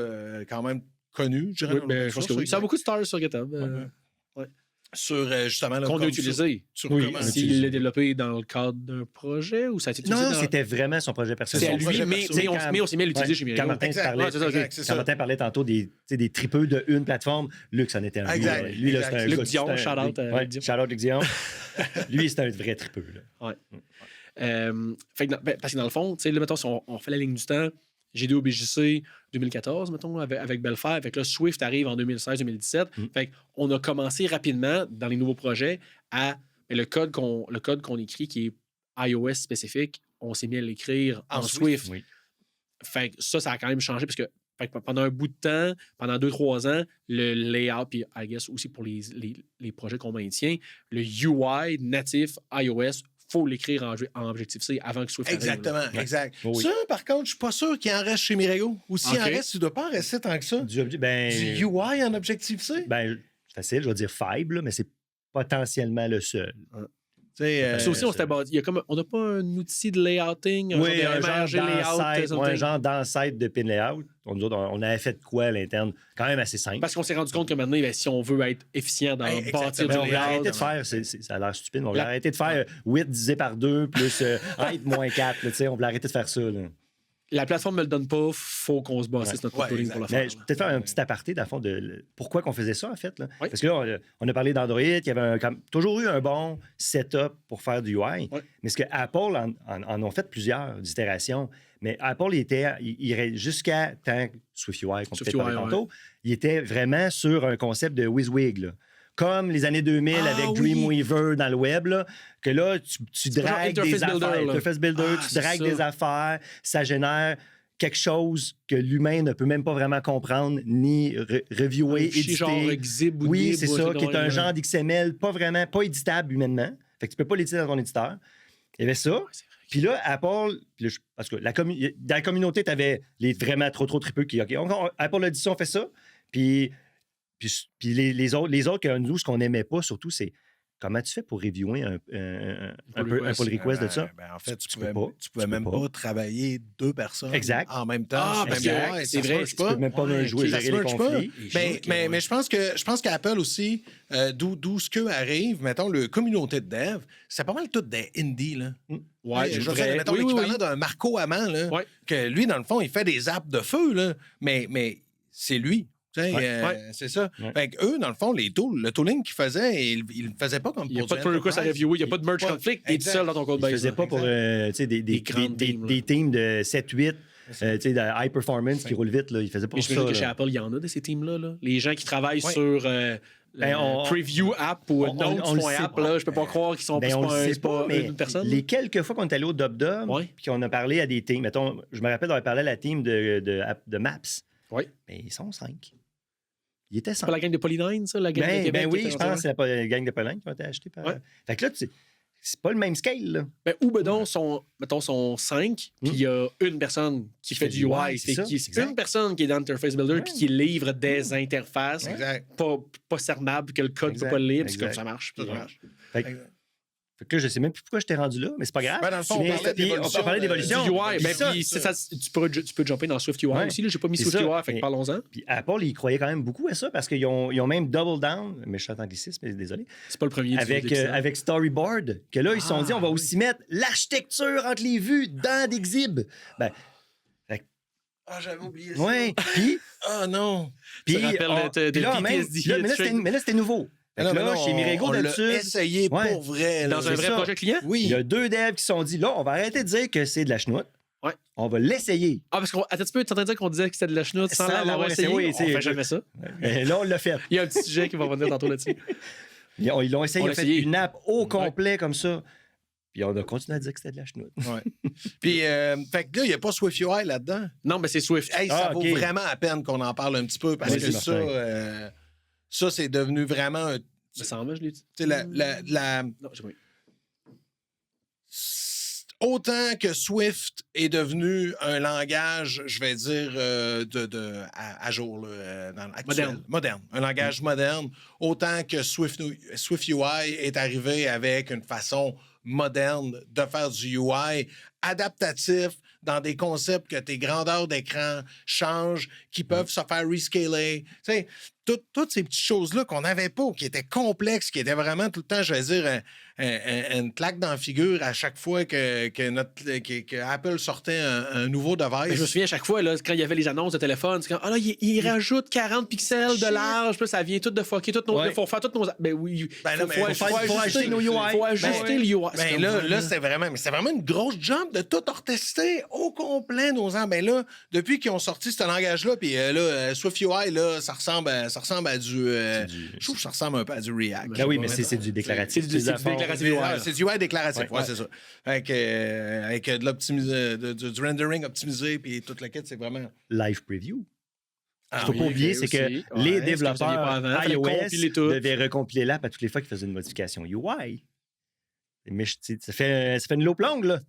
D: quand même connue, je dirais.
B: Oui, je pense que oui. Ça a beaucoup de stars sur GitHub.
D: Sur justement...
B: Qu'on a utilisé. S'il l'a développé dans le cadre d'un projet ou ça a été utilisé
C: Non, c'était vraiment son projet personnel.
B: C'est lui, mais on s'est mis à l'utiliser chez Mirigo.
C: Quand Martin parlait tantôt des tripeux de une plateforme, Luc, c'en était un.
D: Exact.
C: Lui, là, c'était un
B: Luc Dion, shout-out.
C: Shout-out Luc Dion. Lui, c'était un vrai tripeux.
B: Parce que dans le fond, mettons, si on fait la ligne du temps, GDO BJC 2014, mettons, avec Belfaire. Fait que là, Swift arrive en 2016-2017. Fait qu'on a commencé rapidement, dans les nouveaux projets, le code qu'on écrit, qui est iOS spécifique, on s'est mis à l'écrire en Swift.
C: Oui.
B: Fait que ça a quand même changé parce que pendant un bout de temps, pendant 2-3 ans, le layout, puis I guess aussi pour les projets qu'on maintient, le UI natif iOS, faut l'écrire en Objective-C avant que Swift arrive.
D: Exactement, exact.
C: Oui.
D: Ça, par contre, je suis pas sûr qu'il en reste chez Mirego. Ou s'il en reste, il doit pas en rester tant que ça. Du UI en Objective-C?
C: Ben, facile, je vais dire faible, mais c'est potentiellement le seul.
B: Ça aussi, on n'a pas un outil de layouting,
C: un genre d'ancêtre de pin layout. On avait fait de quoi à l'interne? Quand même assez simple.
B: Parce qu'on s'est rendu compte que maintenant, si on veut être efficient dans bâtir du
C: on va arrêter
B: layout...
C: de faire, ça a l'air stupide, mais on va arrêter de faire 8 divisé par 2 plus height moins 4. On va arrêter de faire ça. Là.
B: La plateforme ne me le donne pas, il faut qu'on se basse sur notre tooling pour le faire.
C: Mais je vais peut-être faire un petit aparté, dans le fond, de pourquoi qu'on faisait ça, en fait. Là. Oui. Parce que là, on a parlé d'Android, qui avait toujours eu un bon setup pour faire du UI. Oui. Mais ce que Apple en ont fait plusieurs itérations. Mais Apple, il jusqu'à tant SwiftUI, qu'on peut-être parler tantôt, il était vraiment sur un concept de WYSIWYG, là. Comme les années 2000 avec Dreamweaver dans le web, là, que là, tu dragues des affaires. Interface Builder, tu dragues des affaires, ça génère quelque chose que l'humain ne peut même pas vraiment comprendre, ni reviewer, éditer.
B: Genre Xib ou
C: oui, c'est ça, qui est un genre d'XML pas éditable humainement. Fait que tu peux pas l'éditer dans ton éditeur. Il y avait ça. Puis là, Apple, parce que dans la communauté, tu avais les vraiment trop tripeux qui, OK, Apple a dit ça, on fait ça. Puis les autres que nous, ce qu'on n'aimait pas surtout, c'est comment tu fais pour reviewer un pull request de ça?
D: En fait, tu pouvais même pas travailler 2 personnes en même temps.
C: C'est vrai, tu peux même pas jouer, gérer les conflits.
D: Mais je pense qu'Apple aussi, d'où ce qu'eux arrive, mettons, le communauté de dev, c'est pas mal tout des indies, là.
B: Ouais,
D: je veux dire, mettons l'équivalent d'un Marco Amand, là, que lui, dans le fond, il fait des apps de feu, là, mais c'est lui. C'est ça. Fait eux, dans le fond, le tooling qu'ils faisaient, ils ne le faisaient pas comme pour.
B: Il n'y a pas de pull request à reviewer, il n'y a pas de merge conflict, tu es seul dans ton code base.
C: Ils ne faisaient pas pour des teams de 7-8. De high performance qui roulent vite, là. Ils faisaient pas ça.
B: Mais je que chez Apple, il y en a de ces teams-là. Là. Les gens qui travaillent sur Preview App ou Notes.app, je ne peux pas croire qu'ils sont pas une personne.
C: Les quelques fois qu'on est allé au DubDub, puis qu'on a parlé à des teams, mettons, je me rappelle d'avoir parlé à la team de Maps.
B: Oui.
C: Mais ils sont 5. Ils étaient 5.
B: C'est pas la gang de Polyline, ça? La gang de Québec?
C: Oui, je pense que c'est la gang de Polyline qui a été achetée par... Fait que là, c'est pas le même scale, là.
B: Ou bedon, sont 5, puis il y a une personne qui fait du UI. C'est une personne qui est dans Interface Builder puis qui livre des interfaces pas cernables, que le code ne peut pas le lire, puis comme ça marche.
C: Fait que je sais même plus pourquoi je t'ai rendu là, mais c'est pas grave.
D: Dans le fond, on parlait d'évolution.
B: Du UI, tu peux jumper dans SwiftUI aussi. J'ai pas mis SwiftUI, fait que parlons-en.
C: Puis Apple, ils croyaient quand même beaucoup à ça parce qu'ils ont même double down, mais je suis en anglicisme, mais désolé.
B: C'est pas le premier.
C: Avec Storyboard, que là, ils se sont dit, on va aussi mettre l'architecture entre les vues dans des Xib.
D: J'avais oublié ça.
C: Oui, puis...
D: non.
B: Ça rappelle de PTSD.
C: Mais là, c'était nouveau. Chez Mirego, d'habitude,
D: on l'a essayé pour vrai.
B: Dans un vrai projet client?
C: Oui. Il y a 2 devs qui se sont dit, là, on va arrêter de dire que c'est de la chenoute.
B: Ouais.
C: On va l'essayer.
B: Parce qu'on tu es en train de dire qu'on disait que c'était de la chenoute sans l'avoir essayé?
C: Oui,
B: on fait jamais ça.
C: Et là, on l'a fait.
B: Il y a un petit sujet qui va revenir tantôt là-dessus.
C: Ils l'ont essayé. Ils ont fait une app au complet comme ça. Puis on a continué à dire que c'était de la chenoute.
D: Puis, fait que là, il n'y a pas SwiftUI là-dedans.
B: Non, mais c'est Swift.
D: Ça vaut vraiment la peine qu'on en parle un petit peu parce que ça, c'est devenu vraiment un...
B: Ça semble, je l'ai dit.
D: Non, j'ai pas eu. Autant que Swift est devenu un langage, je vais dire, à jour, là, moderne. Un langage moderne. Autant que SwiftUI est arrivé avec une façon moderne de faire du UI adaptatif dans des concepts que tes grandeurs d'écran changent, qui peuvent se faire rescaler. Tu sais, toutes ces petites choses-là qu'on n'avait pas, qui étaient complexes, qui étaient vraiment tout le temps, je vais dire, une claque dans la figure à chaque fois que Apple sortait un nouveau device.
B: Mais je me souviens à chaque fois, là, quand il y avait les annonces de téléphone, c'est quand il rajoute 40 pixels de large, puis ça vient tout de fucker toutes nos. Il faut faire toutes nos. Ben oui,
C: faut ajuster nos UI.
B: Il faut ajuster le UI.
D: Ben là, c'est vraiment une grosse jump de tout retester au complet nos ans. Ben là, depuis qu'ils ont sorti ce langage-là, puis là, SwiftUI, là, ça ressemble à du... je trouve que ça ressemble un peu à du React.
C: Ben oui, mais c'est du déclaratif.
B: C'est du déclaratif UI.
D: C'est du UI déclaratif, ouais, c'est ça. Avec de l'optimisé, du rendering optimisé, puis toute la quête, c'est vraiment...
C: Live preview.
D: Ah,
C: Il ne faut pas oublier, c'est que les développeurs iOS devaient recompiler l'app à toutes les fois qu'ils faisaient une modification UI. Mais ça fait une loupe longue, là.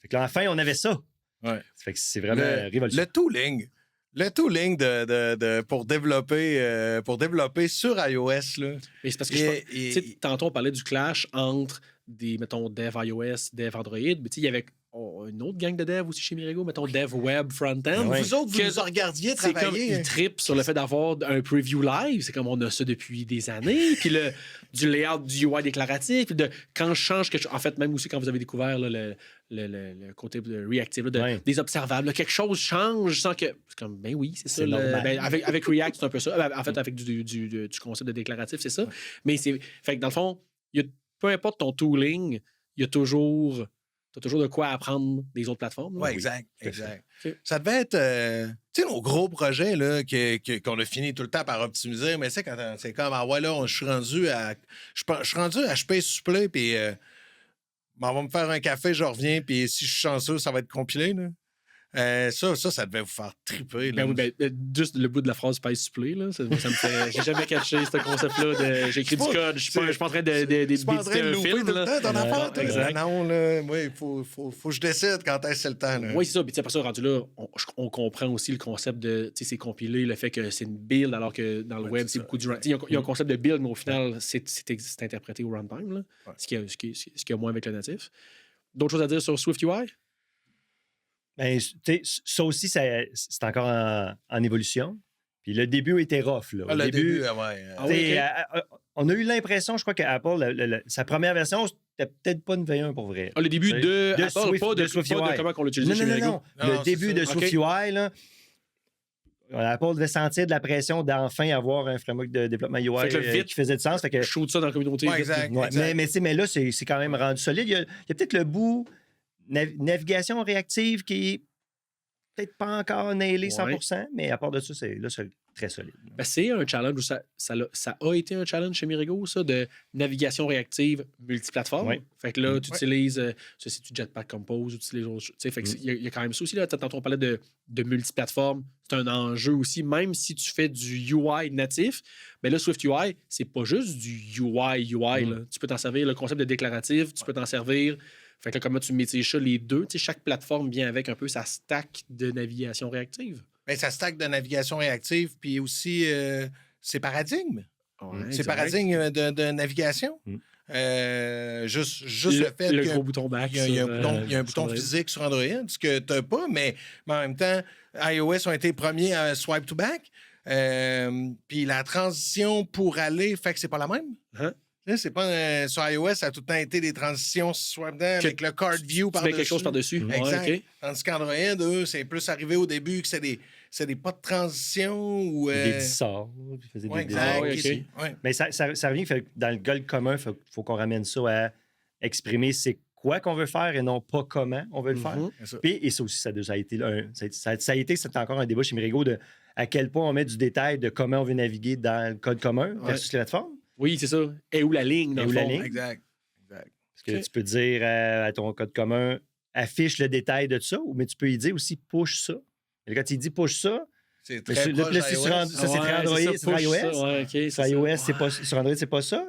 C: Fait que là, enfin, on avait ça.
D: Ouais.
C: Ça fait que c'est vraiment révolutionnaire.
D: Le tooling pour développer sur iOS, là.
B: Mais c'est parce que tantôt, on parlait du clash entre des, mettons, dev iOS, dev Android, mais il y avait une autre gang de dev aussi chez Mirego, mettons, dev web front-end.
D: Ouais. Vous autres, vous nous regardiez travailler.
B: C'est comme, ils trippent sur le fait d'avoir un preview live. C'est comme on a ça depuis des années. Puis du layout du UI déclaratif. Puis quand je change quelque chose, en fait, même aussi quand vous avez découvert là, le côté reactive, là, des observables, là, quelque chose change sans que... C'est comme, ben oui, c'est ça. Avec React, c'est un peu ça. En fait, avec du concept de déclaratif, c'est ça. Ouais. Mais c'est... Fait que dans le fond, peu importe ton tooling, il y a toujours... T'as toujours de quoi apprendre des autres plateformes.
D: Oui, exact. Okay. Ça devait être... tu sais, nos gros projets là, qu'on a fini tout le temps par optimiser, mais c'est quand c'est comme, ah ouais, là, je suis rendu à HP Supplé, puis on va me faire un café, je reviens, puis si je suis chanceux, ça va être compilé. Là. Ça devait vous faire triper. Là.
B: Ben, juste le bout de la phrase pèse supplé, là. Ça me fait. J'ai jamais catché ce concept-là. J'ai écrit du code. Je suis pas en train d'éditer un film.
D: Non, là. Oui, il faut que je décide quand est-ce que c'est le temps. Là.
B: Oui, c'est ça. Puis après ça, rendu là, on comprend aussi le concept de. Tu sais, c'est compilé, le fait que c'est une build, alors que dans le web, c'est beaucoup du runtime. Il y a un concept de build, mais au final, c'est interprété au runtime, là. Ouais. Ce qu'il y a moins avec le natif. D'autres choses à dire sur SwiftUI?
C: Ben, ça aussi, c'est encore en évolution. Puis le début était rough. Là.
D: Le début,
C: on a eu l'impression, je crois qu'Apple, sa première version, c'était peut-être pas une V1 pour vrai.
B: Le début de Apple,
C: Swift,
B: pas de SwiftUI. Pas de comment on l'utilise chez Mirego.
C: Non. Le début de SwiftUI, là, Apple devait sentir de la pression d'enfin avoir un framework de développement UI qui faisait du sens. Fait que,
B: shoot ça dans la communauté.
D: Ouais, exact.
C: Mais là, c'est quand même rendu solide. Il y a peut-être le bout navigation réactive qui est peut-être pas encore nailé 100%, mais à part de ça, c'est très solide.
B: Ben, c'est un challenge, ça a été un challenge chez Mirego, ça, de navigation réactive multiplateforme. Oui. Fait que là, tu utilises, si tu Jetpack Compose, tu utilises autres choses. Fait que il y a quand même ça aussi. Là, tantôt, on parlait de multiplateforme. C'est un enjeu aussi, même si tu fais du UI natif. Mais là, SwiftUI, c'est pas juste du UI. Là. Tu peux t'en servir, le concept de déclaratif, tu peux t'en servir. Fait que là, comment tu maîtrises ça, les deux? Tu sais, chaque plateforme vient avec un peu sa stack de navigation réactive.
D: Bien, sa stack de navigation réactive, puis aussi ses paradigmes.
B: Ouais,
D: ses paradigmes de navigation. Juste le fait
B: le gros bouton back.
D: Il y a un bouton physique sur Android, ce que tu n'as pas, mais en même temps, iOS ont été premiers à swipe to back. Puis la transition pour aller fait que c'est pas la même.
B: Hein?
D: C'est pas sur iOS, ça a tout le temps été des transitions avec le card view par-dessus.
B: Tu mets quelque chose par-dessus.
D: Exact.
B: Okay.
D: Tandis qu'Android, eux, c'est plus arrivé au début que c'est des pas de transition ou...
C: Des dissorts.
D: Exact.
C: Okay. Mais ça revient que dans le goal commun, il faut qu'on ramène ça à exprimer c'est quoi qu'on veut faire et non pas comment on veut le faire. Puis, et ça aussi, ça a été c'est encore un débat chez Mirego de à quel point on met du détail de comment on veut naviguer dans le code commun versus les plateformes.
B: Oui, c'est ça. Et où la ligne, dans le fond.
D: Exact.
C: Parce que tu peux dire à ton code commun, affiche le détail de ça, mais tu peux y dire aussi push ça. Et quand il dit push ça,
D: c'est très proche
C: ça, c'est très Android, c'est sur iOS. Sur iOS, sur Android, c'est pas ça.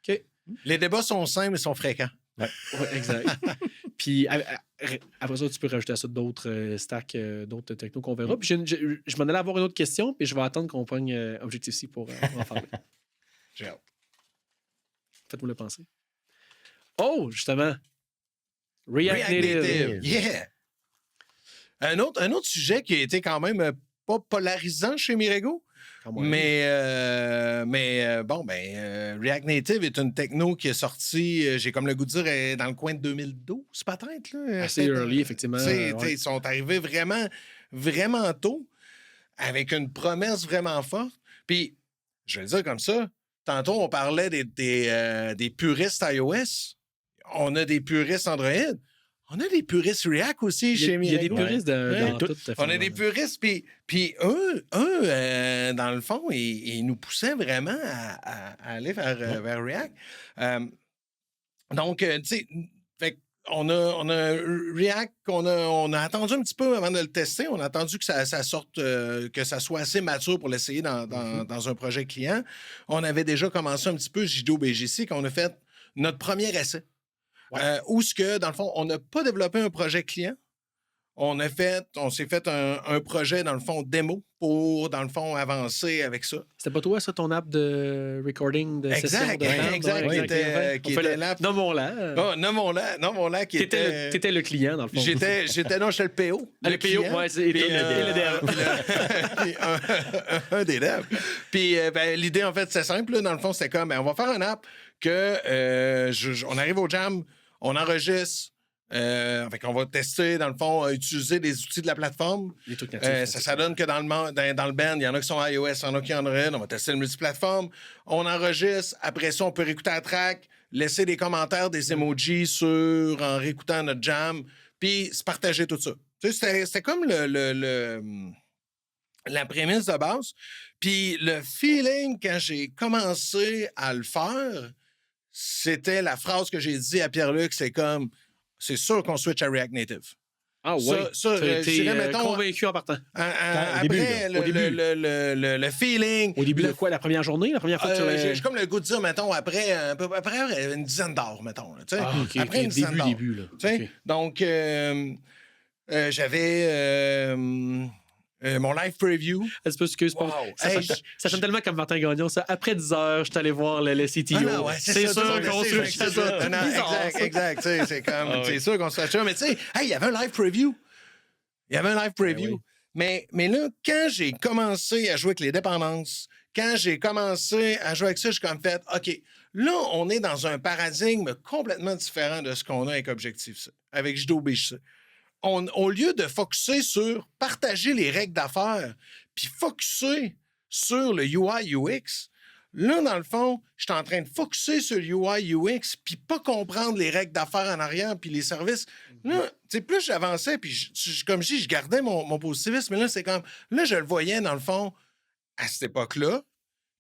D: OK. Les débats sont simples et sont fréquents.
B: Ouais, exact. Puis après ça, tu peux rajouter à ça d'autres stacks, d'autres technos qu'on verra. Puis je m'en allais avoir une autre question, puis je vais attendre qu'on pogne Objective-C pour en parler.
D: J'ai hâte.
B: Faites-vous le penser. Oh, justement. React Native.
D: Yeah! Un autre sujet qui a été quand même pas polarisant chez Mirego. Mais React Native est une techno qui est sortie, j'ai comme le goût de dire, dans le coin de 2012, peut-être. Là,
B: assez early, effectivement.
D: Ils sont arrivés vraiment, vraiment tôt, avec une promesse vraiment forte. Puis, je vais le dire comme ça, tantôt, on parlait des puristes iOS. on a des puristes Android. On a des puristes React aussi chez
B: Il y a des
D: Mirego.
B: puristes dans tout.
D: On a des puristes, puis eux dans le fond, ils nous poussaient vraiment à aller vers React. Donc, tu sais, on a React, on a attendu un petit peu avant de le tester. On a attendu que ça sorte, que ça soit assez mature pour l'essayer dans un projet client. On avait déjà commencé un petit peu JDO-BGC quand on a fait notre premier essai. Où ce que, dans le fond, on n'a pas développé un projet client. On s'est fait un projet, dans le fond, démo pour, dans le fond, avancer avec ça.
B: C'était pas toi, ça, ton app de recording de session de table?
D: Exact. Qui était l'app.
B: Nommons-la.
D: Nommons-la, qui était...
B: T'étais le client, dans le fond.
D: J'étais le PO.
B: Le PO, oui, c'est le
D: dev. Un des devs. Puis l'idée, en fait, c'est simple. Là, dans le fond, c'était comme, on va faire une app que on arrive au jam, on enregistre. On va tester, dans le fond, utiliser des outils de la plateforme.
B: Les trucs natifs.
D: Ça donne que dans le band, il y en a qui sont iOS, il y en a qui sont Android. On va tester le multiplateforme. On enregistre. Après ça, on peut réécouter la track, laisser des commentaires, des emojis en réécoutant notre jam, puis se partager tout ça. Tu sais, c'était comme la prémisse de base. Puis le feeling, quand j'ai commencé à le faire, c'était la phrase que j'ai dit à Pierre-Luc, c'est comme... C'est sûr qu'on switch à React Native.
B: Ah oui, mettons, convaincu en partant.
D: Après, le feeling...
B: Au début de quoi? La première journée? La première fois que
D: j'ai comme le goût de dire, mettons, après une dizaine d'heures, mettons.
B: Après une dizaine d'heures. Début, là.
D: Okay. Donc, j'avais... mon live preview.
B: Ça sonne tellement comme Martin Gagnon, ça. Après 10 heures, je suis allé voir le CTO.
D: C'est sûr qu'on switch à ça. Exact. C'est comme, c'est sûr qu'on switch à ça. Mais tu sais, il y avait un live preview. Mais là, quand j'ai commencé à jouer avec les dépendances, quand j'ai commencé à jouer avec ça, je suis comme fait, OK, là, on est dans un paradigme complètement différent de ce qu'on a avec Objective-C, avec JDO-BGC. Au lieu de focusser sur partager les règles d'affaires, puis focusser sur le UI/UX, là, dans le fond, je suis en train de focusser sur le UI/UX, puis pas comprendre les règles d'affaires en arrière, puis les services. Là, tu sais, plus j'avançais, puis comme je dis, je gardais mon positivisme, mais là, c'est comme... Là, je le voyais, dans le fond, à cette époque-là,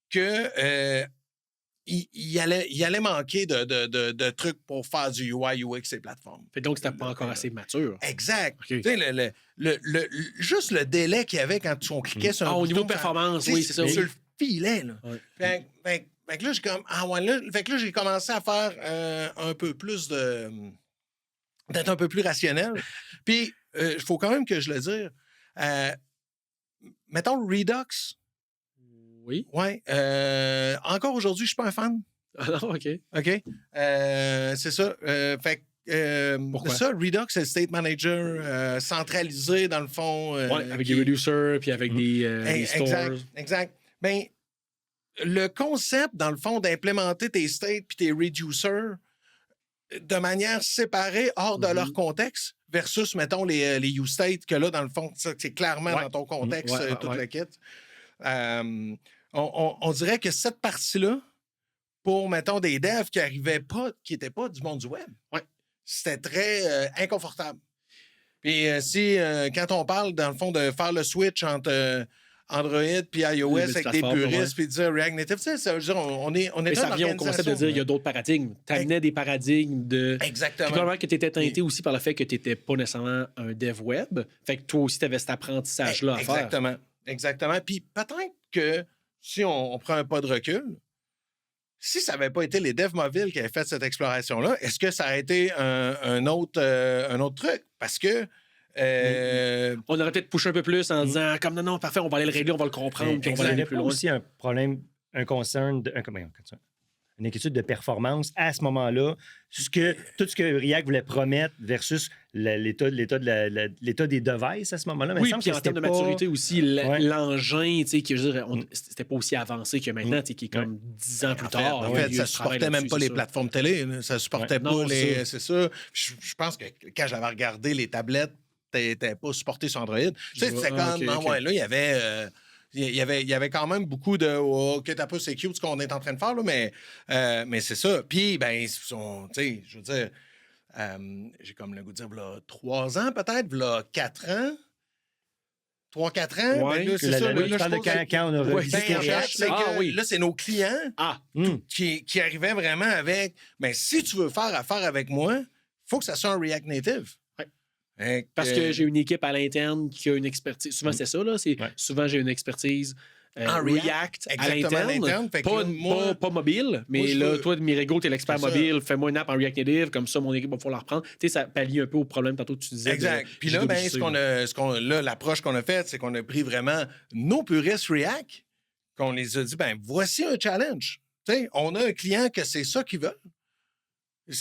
D: que... Il allait manquer de trucs pour faire du UI, UX et plateformes.
B: Donc, c'était pas encore assez mature.
D: Exact. Okay. Tu sais, juste le délai qu'il y avait quand on cliquait sur un bouton.
B: Au niveau performance, oui, c'est ça.
D: Sur le filet, là. Ouais. Fait que là, j'ai comme... Fait que là, j'ai commencé à faire un peu plus d'être un peu plus rationnel. Puis, il faut quand même que je le dise. Mettons Redux...
B: Oui.
D: Oui. Encore aujourd'hui, je suis pas un fan.
B: Ah non, OK.
D: OK. C'est ça.
B: Pourquoi?
D: Ça, Redux, c'est le state manager centralisé, dans le fond.
B: Avec des reducers, puis avec des stores.
D: Exact. Bien, le concept, dans le fond, d'implémenter tes states puis tes reducers de manière séparée, hors de leur contexte, versus, mettons, les uState, que là, dans le fond, c'est clairement dans ton contexte, tout le kit. On dirait que cette partie-là, pour, mettons, des devs qui n'étaient pas du monde du web, c'était très inconfortable. Puis quand on parle, dans le fond, de faire le switch entre Android puis iOS avec des puristes puis de dire React Native, ça veut dire on est
B: mais ça revient au concept de dire il y a d'autres paradigmes. Tu amenais des paradigmes de...
D: Exactement.
B: Puis probablement que tu étais teinté aussi par le fait que tu n'étais pas nécessairement un dev web. Fait que toi aussi, tu avais cet apprentissage-là à faire.
D: Exactement. Puis peut-être que si on prend un pas de recul, si ça n'avait pas été les devs mobiles qui avaient fait cette exploration-là, est-ce que ça a été un autre truc? Parce que...
C: On
B: aurait peut-être poussé un peu plus en disant comme non, parfait, on va aller le régler, on va le comprendre, puis on va aller plus loin.
C: Aussi un problème, une inquiétude de performance à ce moment-là, tout ce que React voulait promettre versus l'état des devices à ce moment-là.
B: Oui, puis en termes de maturité aussi, l'engin, tu sais, c'était pas aussi avancé que maintenant, qui est comme 10 ans plus tard.
D: En fait, ça supportait même pas les plateformes télé. Ça supportait pas les... C'est ça. Je pense que quand j'avais regardé les tablettes, n'étaient pas supportées sur Android. Tu sais, c'était comme... Là, il y avait... Il y avait quand même beaucoup de oh, OK, t'as pas, c'est cute ce qu'on est en train de faire, là, mais c'est ça. Puis, ben, tu sais, je veux dire, j'ai comme le goût de dire, v'là 3 ans peut-être, v'là 4 ans. 3-4 ans,
B: Ouais,
D: ben là, c'est
C: Là,
D: ça.
C: là,
D: Là,
C: tu
D: je
C: parles de
D: pense que-
C: quand on a
B: Ouais,
C: revisité
D: Ben, en fait,
C: React.
D: c'est que là, c'est nos clients
B: Ah,
D: qui arrivaient vraiment avec mais si tu veux faire affaire avec moi, il faut que ça soit un React Native.
B: Ouais.
D: Hein,
B: parce que j'ai une équipe à l'interne qui a une expertise. Souvent, c'est ça, là.
C: Ouais.
B: Souvent, j'ai une expertise
D: En
B: React à
D: exactement, à l'interne.
B: l'interne.
D: Fait que
B: Pas,
D: là, moi-
B: pas mobile, mais
D: moi, je
B: là,
D: veux-
B: toi, Mirego, t'es l'expert
D: C'est ça.
B: mobile. Fais-moi une app en React Native. Comme ça, mon équipe va pouvoir la reprendre. Tu sais, ça pallie un peu au problème tantôt que tu disais.
D: Exact. Puis là, ben, là, l'approche qu'on a faite, c'est qu'on a pris vraiment nos puristes React, qu'on les a dit, ben, voici un challenge. Tu sais, on a un client que c'est ça qu'ils veulent.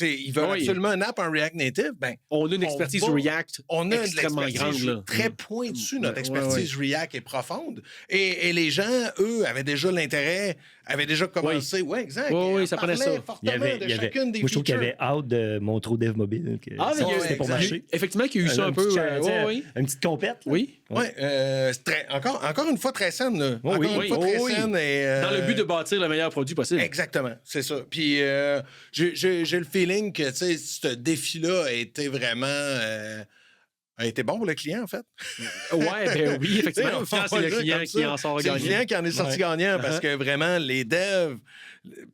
D: Ils veulent
B: Oui.
D: absolument une app en React Native. Ben,
B: On a une expertise
D: va-
B: React
D: on a de
B: extrêmement
D: l'expertise
B: grande. Là.
D: très pointue. Notre
B: Ouais,
D: expertise React est profonde. Et les gens, eux, avaient déjà l'intérêt, avaient déjà commencé. Oui, exact.
B: Oui,
D: Ils
B: ça prenait
D: parlaient
B: ça.
D: fortement de chacune des
C: moi, je trouve qu'il y
D: features.
C: avait hâte de montrer au dev mobile. Que
B: Ah, mais il y a-
C: c'était pour
D: exact.
C: marcher.
B: Effectivement, qu'il y a eu ça un peu. Oui.
C: Une petite compète. là.
B: Oui.
D: Oui, encore une fois, très saine. Là.
C: Oh,
D: Encore
C: oui,
D: une
C: oui.
D: fois, très
B: Oh, oui.
D: saine. Et,
B: Dans le but de bâtir le meilleur produit possible.
D: Exactement, c'est ça. Puis j'ai le feeling que tu sais, ce défi-là a été vraiment... a été bon pour le client, en fait.
B: Ouais, ben oui, effectivement. Au final, c'est le client qui en sort
D: C'est le
B: gagnant.
D: client qui en est sorti
C: Ouais.
D: gagnant parce que vraiment, les devs,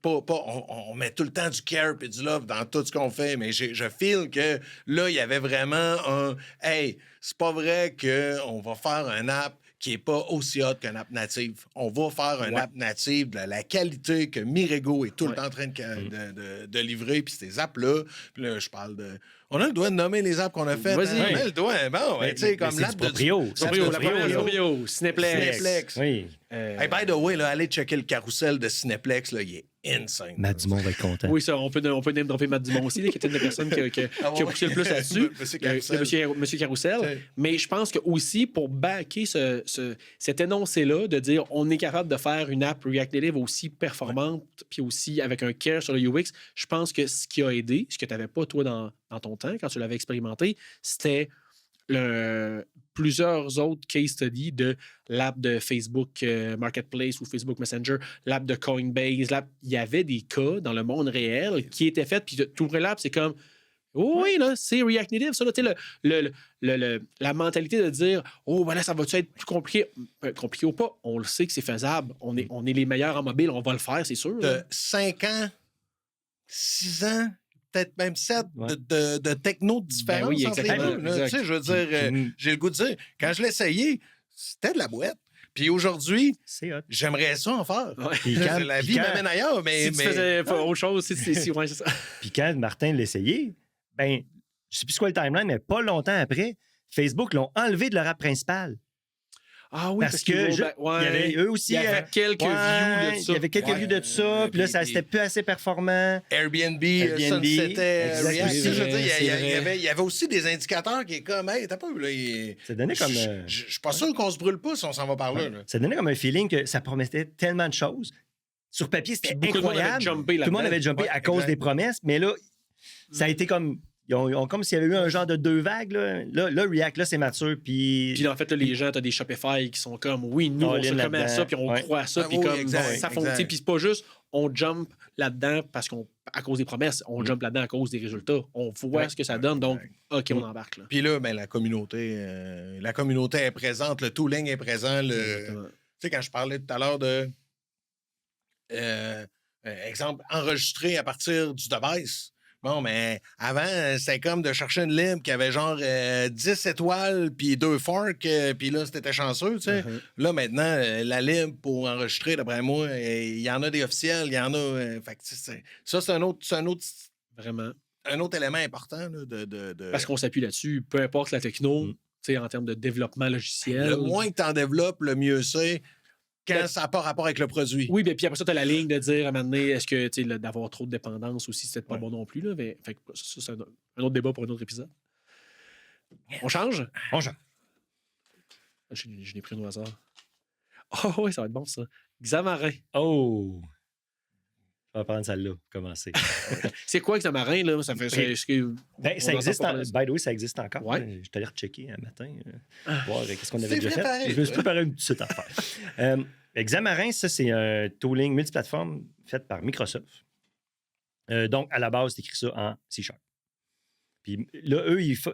D: on met tout le temps du care et du love dans tout ce qu'on fait, mais je feel que là, il y avait vraiment un « Hey, c'est pas vrai qu'on va faire un app qui est pas aussi hot qu'un app native. On va faire un app native de la qualité que Mirego est tout le temps en train de livrer, puis ces apps-là. Puis là, je parle de... On a le droit de nommer les apps qu'on a faites.
B: Vas-y.
D: Hein? On a le droit. Bon,
C: Mais-
D: tu sais,
C: mais
D: comme
C: c'est
D: l'app
C: du
D: de...
C: proprio.
D: C'est
B: Proprio,
D: du
B: la première,
D: proprio.
B: Proprio, Cineplex.
D: Cineplex.
C: Oui.
D: Hey, by the way, là, allez checker le carrousel de Cineplex, là, il est insane.
C: Matt Dumont va être content.
B: Oui, ça, on peut name dropper Matt Dumont aussi, là, qui était une des personnes qui a poussé le plus là-dessus.
D: Monsieur Carousel.
B: Monsieur Carousel.
D: Ouais.
B: Mais je pense que aussi, pour backer cet énoncé-là, de dire on est capable de faire une app React Native aussi performante, puis aussi avec un care sur le UX, je pense que ce qui a aidé, ce que tu n'avais pas, toi, dans ton temps, quand tu l'avais expérimenté, c'était plusieurs autres case studies de l'app de Facebook Marketplace ou Facebook Messenger, l'app de Coinbase. Il y avait des cas dans le monde réel qui étaient faits, puis tu ouvrais l'app, c'est comme oui, là, c'est React Native, ça, là, tu sais, la mentalité de dire oh, ben là, ça va-tu être plus compliqué? Compliqué ou pas, on le sait que c'est faisable. On est les meilleurs en mobile, on va le faire, c'est sûr.
D: De 5 ans, 6 ans, peut-être même 7 de techno différents.
B: Ben oui, exactement, exact.
D: Tu sais, je veux dire, j'ai le goût de dire, quand je l'ai essayé, c'était de la boîte. Puis aujourd'hui,
C: C'est hot.
D: j'aimerais ça en faire.
B: Ouais.
C: Puis quand-
D: La
C: puis
D: vie
C: quand-
D: m'amène ailleurs, mais...
B: Si tu faisais pas autre chose, ouais, c'est ça.
C: Puis quand Martin l'a essayé, ben, je sais plus quoi le timeline, mais pas longtemps après, Facebook l'ont enlevé de leur app principale.
B: Ah oui,
C: parce que il y avait eux aussi.
B: il y avait quelques views de ça.
C: Il y avait quelques views de ça, puis là, ça c'était plus assez performant.
D: Airbnb,
C: Airbnb,
D: c'était
C: exact.
D: React.
C: C'est
D: Je veux
B: vrai,
D: dire,
B: c'est vrai.
D: il y avait aussi des indicateurs qui est comme, hey, t'as pas vu, là,
C: Ça donnait comme.
D: Je suis pas sûr qu'on se brûle pas si on s'en va par là. là.
C: Ça donnait comme un feeling que ça promettait tellement de choses. Sur papier, c'était
B: Beaucoup de monde avait
C: incroyable.
B: jumpé
C: Tout le monde
B: là-dedans.
C: avait jumpé
D: Ouais,
C: à cause
D: exact.
C: des promesses, mais là, ça a été comme. Ils ont comme s'il y avait eu un genre de 2 vagues. Là, React, là, c'est mature. Puis.
B: Puis en fait, là, les gens, t'as des Shopify qui sont comme, oui, nous, on
C: All
B: se
C: in
B: commet à
C: là-dedans.
B: ça, puis on
C: Ouais.
B: croit à ça,
D: Ah
B: puis
D: oui,
B: comme
D: exact,
B: ça fonctionne.
D: exact.
B: Puis c'est pas juste, on jump là-dedans à cause des promesses, on jump là-dedans à cause des résultats. On voit
D: Ouais.
B: ce que ça donne, donc, OK, on embarque. Là.
D: Puis là, ben, la communauté est présente, le tooling est présent. Tu
B: Exactement.
D: sais, quand je parlais tout à l'heure de, exemple, enregistrer à partir du device. Bon, mais avant, c'était comme de chercher une lib qui avait genre 10 étoiles puis 2 forks, puis là, c'était chanceux, tu sais. Là, maintenant, la lib pour enregistrer, d'après moi, il y en a des officiels, il y en a... fait que, ça, c'est un autre élément important là, de...
B: Parce qu'on s'appuie là-dessus, peu importe la techno, tu sais, en termes de développement logiciel.
D: Le moins que tu en développes, le mieux c'est quand
B: Ben,
D: ça n'a pas rapport avec le produit.
B: Oui, bien, puis après ça, tu as la ligne de dire à un moment donné, est-ce que tu sais, d'avoir trop de dépendance aussi, c'est peut-être pas bon non plus. Là, mais, fait que ça, c'est un autre débat pour un autre épisode. On change?
C: On change.
B: Je l'ai pris au hasard. Oh oui, ça va être bon, ça. Xamarin.
C: Oh! On va prendre celle-là pour commencer.
B: C'est quoi Xamarin, là? Ça fait...
C: Ça existe, by the way, ça existe encore.
B: Ouais.
C: Je suis allé rechecker un matin, voir qu'est-ce qu'on avait déjà fait.
D: préparé,
C: Je me suis préparé une petite affaire. Xamarin, ça, c'est un tooling multiplateforme fait par Microsoft. Donc, à la base, c'est écrit ça en C#. Puis là, eux, ils font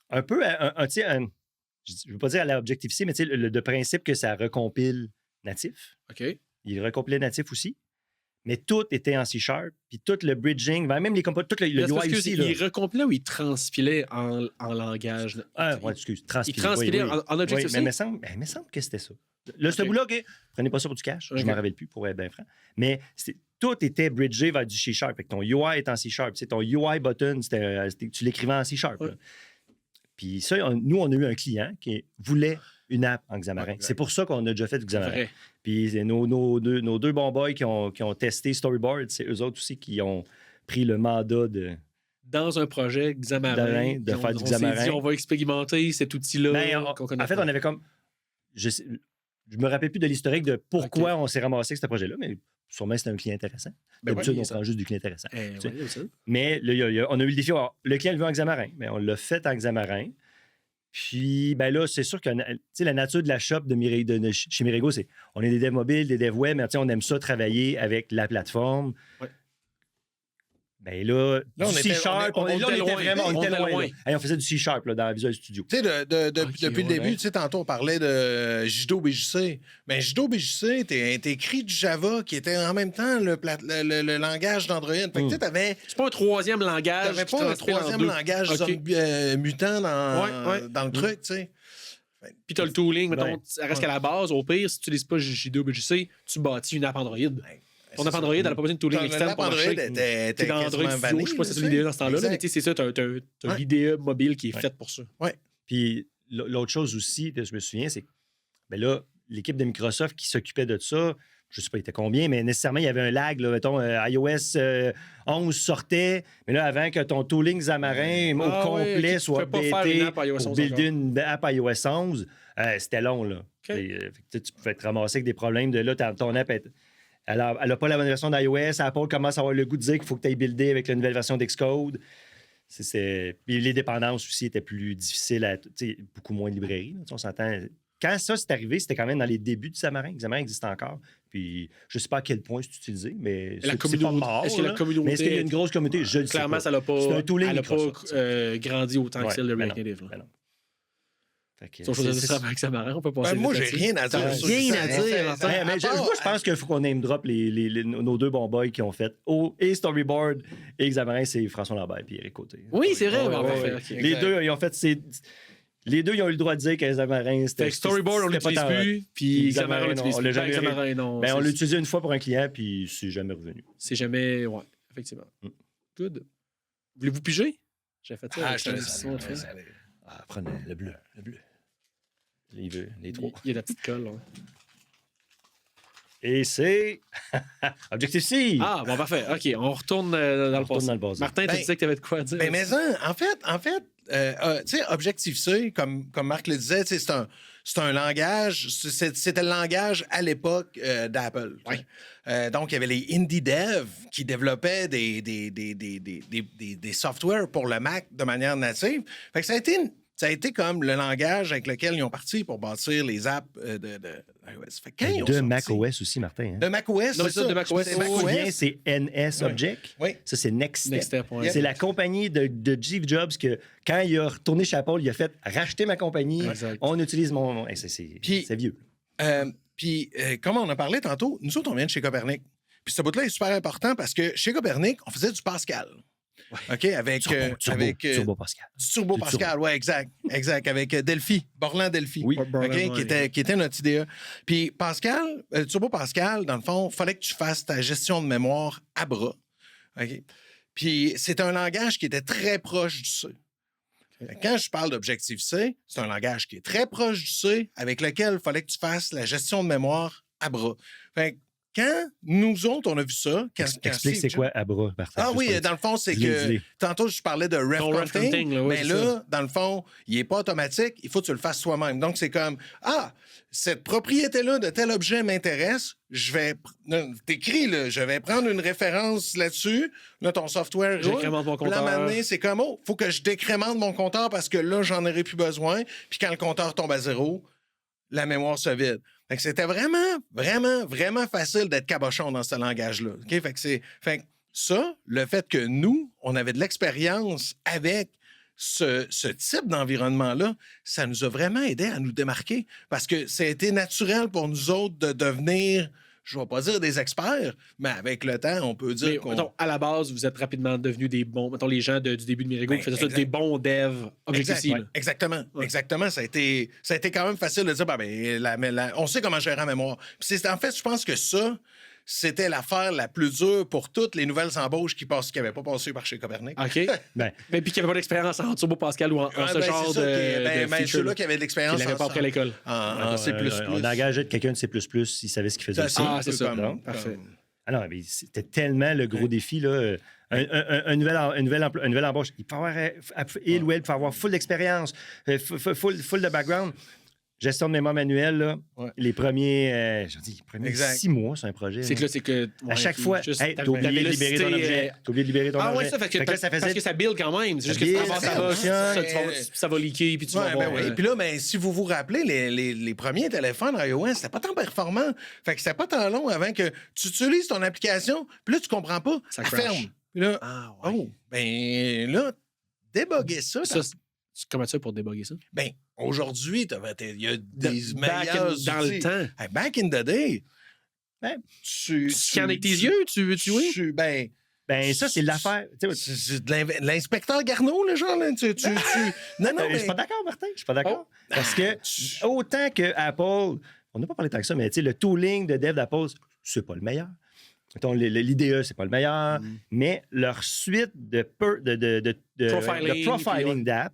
C: un peu, je ne veux pas dire à la Objective-C, mais le principe que ça recompile natif.
B: OK.
C: Il recompilait natif aussi. Mais tout était en C#, puis tout le bridging, même tout le UI aussi.
B: Il recompilait ou il transpilait en langage?
C: Excuse,
B: il transpilait en Objective-C?
C: Mais il me semble que c'était ça. Là, ce bout-là, OK, prenez pas ça pour du cash, je ne m'en rappelle plus, pour être bien franc. Mais tout était bridgé vers du C#. Fait que ton UI est en C#. Ton UI button, tu l'écrivais en C#.
B: Ouais.
C: Puis ça, nous, on a eu un client qui voulait une app en Xamarin. Ouais, c'est pour ça qu'on a déjà fait du Xamarin. Puis nos deux bons boys qui ont testé Storyboard, c'est eux autres aussi qui ont pris le mandat de...
B: Dans un projet Xamarin.
C: De faire du Xamarin.
B: On s'est dit, on va expérimenter cet outil-là.
C: En fait, on avait comme... Je me rappelle plus de l'historique de pourquoi on s'est ramassé avec ce projet-là, mais sûrement c'était un client intéressant. D'habitude, on prend juste du client intéressant. Mais là, on a eu le défi. Alors, le client le veut en Xamarin, mais on l'a fait en Xamarin. Puis, là, c'est sûr que la nature de la shop chez Mirego, c'est on est des devs mobiles, des devs web, mais on aime ça travailler avec la plateforme. Ouais. Là, du C-Sharp, on était loin. On faisait du C-Sharp dans Visual Studio.
D: Tu sais, depuis le début, tantôt, on parlait de Jido BJC. Mais Jido BJC, t'es écrit du Java qui était en même temps le langage d'Android. Fait que tu avais...
B: C'est pas un troisième langage.
D: T'avais pas un troisième langage mutant dans le truc, tu sais.
B: Puis t'as le tooling, mettons, ça reste qu'à la base, au pire, si tu n'utilises pas Jido BJC, tu bâtis une app Android. Ton app Android, elle n'a pas besoin de tooling externe pour marcher.
D: T'es
B: dans Android Studio, je ne sais pas si c'est sur l'IDE dans ce temps-là, mais c'est ça, tu as l'IDE mobile qui est faite pour ça.
C: Oui. Puis l'autre chose aussi, que je me souviens, c'est que là, l'équipe de Microsoft qui s'occupait de ça, je ne sais pas, il était combien, mais nécessairement, il y avait un lag. Là, mettons, iOS 11 sortait, mais là, avant que ton tooling Xamarin au complet soit updaté pour builder une app iOS 11, c'était long. Là. Okay. Tu pouvais te ramasser avec des problèmes de là, ton app elle n'a pas la bonne version d'iOS. Apple commence à avoir le goût de dire qu'il faut que tu ailles builder avec la nouvelle version d'Xcode. Puis les dépendances aussi étaient plus difficiles, beaucoup moins de librairies. Là, on s'entend. Quand ça s'est arrivé, c'était quand même dans les débuts du Xamarin. Xamarin existe encore. Puis je ne sais pas à quel point c'est utilisé, mais c'est pas mort. Est-ce qu'il y a une grosse communauté? Je le sais pas.
B: Clairement, ça n'a pas, grandi autant que celle de React Native. C'est autre chose à dire avec Xamarin, on peut passer.
D: Moi, j'ai rien à dire.
B: Rien à dire.
C: Moi, je pense qu'il faut qu'on name drop nos deux bons boys qui ont fait et Storyboard et Xamarin, c'est François Lambert et Eric Côté.
B: Oui, c'est vrai.
C: Les deux, ils ont fait les deux, ils ont eu le droit de dire que Xamarin, c'était...
B: Storyboard, on l'utilise plus, puis Xamarin, on l'utilise plus.
C: On l'a utilisé une fois pour un client, puis c'est jamais revenu.
B: C'est jamais... Ouais, effectivement. Good. Voulez-vous piger? J'ai fait ça.
D: Je te laisse.
C: Prenez le bleu. Les trois.
B: Il y a la petite colle.
C: Et c'est Objective-C.
B: Ah, bon, parfait. OK, on retourne dans le passé. Martin, tu disais que tu avais de quoi dire.
D: Mais en fait, tu sais, Objective-C, comme Marc le disait, c'est un langage, c'était le langage à l'époque d'Apple.
B: Oui.
D: Donc, il y avait les indie devs qui développaient des softwares pour le Mac de manière native. Fait que ça a été comme le langage avec lequel ils ont parti pour bâtir les apps de iOS.
C: De macOS aussi, Martin. Hein?
D: De macOS,
B: c'est ça. De macOS.
C: C'est NS Object.
D: Oui.
C: Ça, c'est Next Step.
B: Ouais.
C: C'est la compagnie de Steve Jobs que, quand il a retourné chez Apple, il a fait racheter ma compagnie. Exact. On utilise mon... C'est vieux.
D: Puis, comme on a parlé tantôt, nous autres, on vient de chez Copernic. Puis ce bout-là est super important parce que chez Copernic, on faisait du Pascal. OK, avec
C: Turbo Pascal.
D: Du Turbo Pascal, oui, exact. Avec Delphi, Borland Delphi.
C: Oui,
D: qui était notre IDE. Puis Pascal, Turbo Pascal, dans le fond, il fallait que tu fasses ta gestion de mémoire à bras. OK? Puis c'est un langage qui était très proche du C. Quand je parle d'Objective-C, c'est un langage qui est très proche du C, avec lequel il fallait que tu fasses la gestion de mémoire à bras. Fait quand nous autres, on a vu ça...
C: Explique c'est quoi Abra, Martin.
D: Ah oui, dans le fond, c'est que... Tantôt, je parlais de ref counting, mais là, dans le fond, il n'est pas automatique. Il faut que tu le fasses toi-même. Donc, c'est comme, cette propriété-là de tel objet m'intéresse. T'écris, là, je vais prendre une référence là-dessus. Là, ton software roule.
B: J'écrémente mon compteur.
D: Là, maintenant, c'est comme, faut que je décrémente mon compteur parce que là, j'en aurai plus besoin. Puis quand le compteur tombe à zéro, la mémoire se vide. Fait que c'était vraiment, vraiment, vraiment facile d'être cabochon dans ce langage-là. Okay? Fait que ça, le fait que nous, on avait de l'expérience avec ce type d'environnement-là, ça nous a vraiment aidé à nous démarquer parce que ça a été naturel pour nous autres de devenir, je ne vais pas dire des experts, mais avec le temps, on peut dire
B: mettons, à la base, vous êtes rapidement devenus des bons... Mettons, les gens du début de Mirigo qui faisaient ça, des bons devs Objective-C.
D: Exactement. Ouais. Exactement. Ça a été quand même facile de dire, on sait comment gérer la mémoire. Puis en fait, je pense que ça... C'était l'affaire la plus dure pour toutes les nouvelles embauches qui n'avaient pas passé par chez Copernic.
B: OK. Mais puis qui n'avaient pas d'expérience en Turbo Pascal ou en ce genre de
D: ceux-là qui avaient de l'expérience.
B: Qui n'avaient pas après l'école.
D: En C++.
C: On a engagé quelqu'un de C++, il savait ce qu'il faisait aussi.
B: C'est ça. Parfait.
C: Alors, mais c'était tellement le gros défi, là. Un nouvel embauche. Il peut avoir, il ou elle peut avoir full d'expérience, full de background. Gestion de mémoire manuelle, là, les premiers 6 mois sur un projet.
B: C'est que
C: à chaque fois, t'as oublié de libérer ton objet. T'as oublié de libérer ton objet.
B: Ah ouais, ça fait que parce que ça build quand même. C'est juste que ça va leaker puis tu vas voir.
D: Et puis là, si vous vous rappelez, les premiers téléphones iOS, c'était pas tant performant. Fait que c'était pas tant long avant que tu utilises ton application, puis là, tu comprends pas.
B: Ça
D: ferme. Puis là, là, déboguer ça.
B: Comment tu fais pour déboguer ça?
D: Aujourd'hui, il y a des meilleurs outils.
B: Dans le temps.
D: Hey, back in the day.
B: Tu scannes avec tes yeux, oui?
C: Ça, c'est l'affaire.
D: C'est de l'inspecteur Garneau, le genre. Là.
C: Non, je suis pas d'accord, Martin. Je suis pas d'accord. Parce que autant que Apple, on n'a pas parlé tant que ça, mais le tooling de dev d'Apple, c'est pas le meilleur. L'IDE, c'est pas le meilleur, mais leur suite de profiling d'app.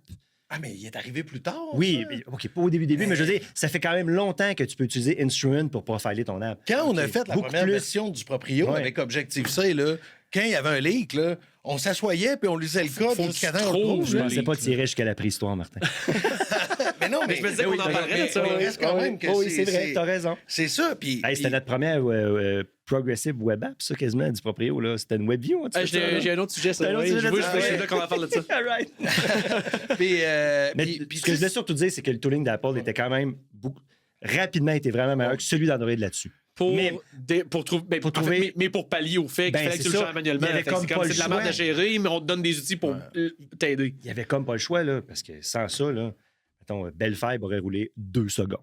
D: Ah, mais il est arrivé plus tard.
C: Oui, OK, pas au début, mais je veux dire, ça fait quand même longtemps que tu peux utiliser Instrument pour profiler ton app.
D: Quand on a fait la première version du Proprio avec Objective-C, là, quand il y avait un leak, là, on s'assoyait puis on lisait le code jusqu'à temps.
C: Je ne pensais pas tirer jusqu'à la préhistoire, Martin.
D: Mais non, mais
B: je me disais qu'on en parlerait de ça.
D: Il reste quand même que
C: c'est vrai, t'as raison.
D: C'est ça.
C: C'était notre première Progressive Web App, ça, quasiment, du Proprio. Là. C'était une WebView.
B: J'ai un autre sujet, ça. Je suis là qu'on va parler de ça.
C: All right. Mais ce que je voulais surtout dire, c'est que le tooling d'Apple était quand même rapidement était vraiment meilleur que celui d'Android là-dessus.
B: Pour trouver, mais pour pallier au fait qu'il fallait que tu le changes manuellement. C'est de la merde à gérer, mais on te donne des outils pour t'aider.
C: Il n'y avait comme pas le choix, là, parce que sans ça, là, mettons, Bellefeuille aurait roulé 2 secondes.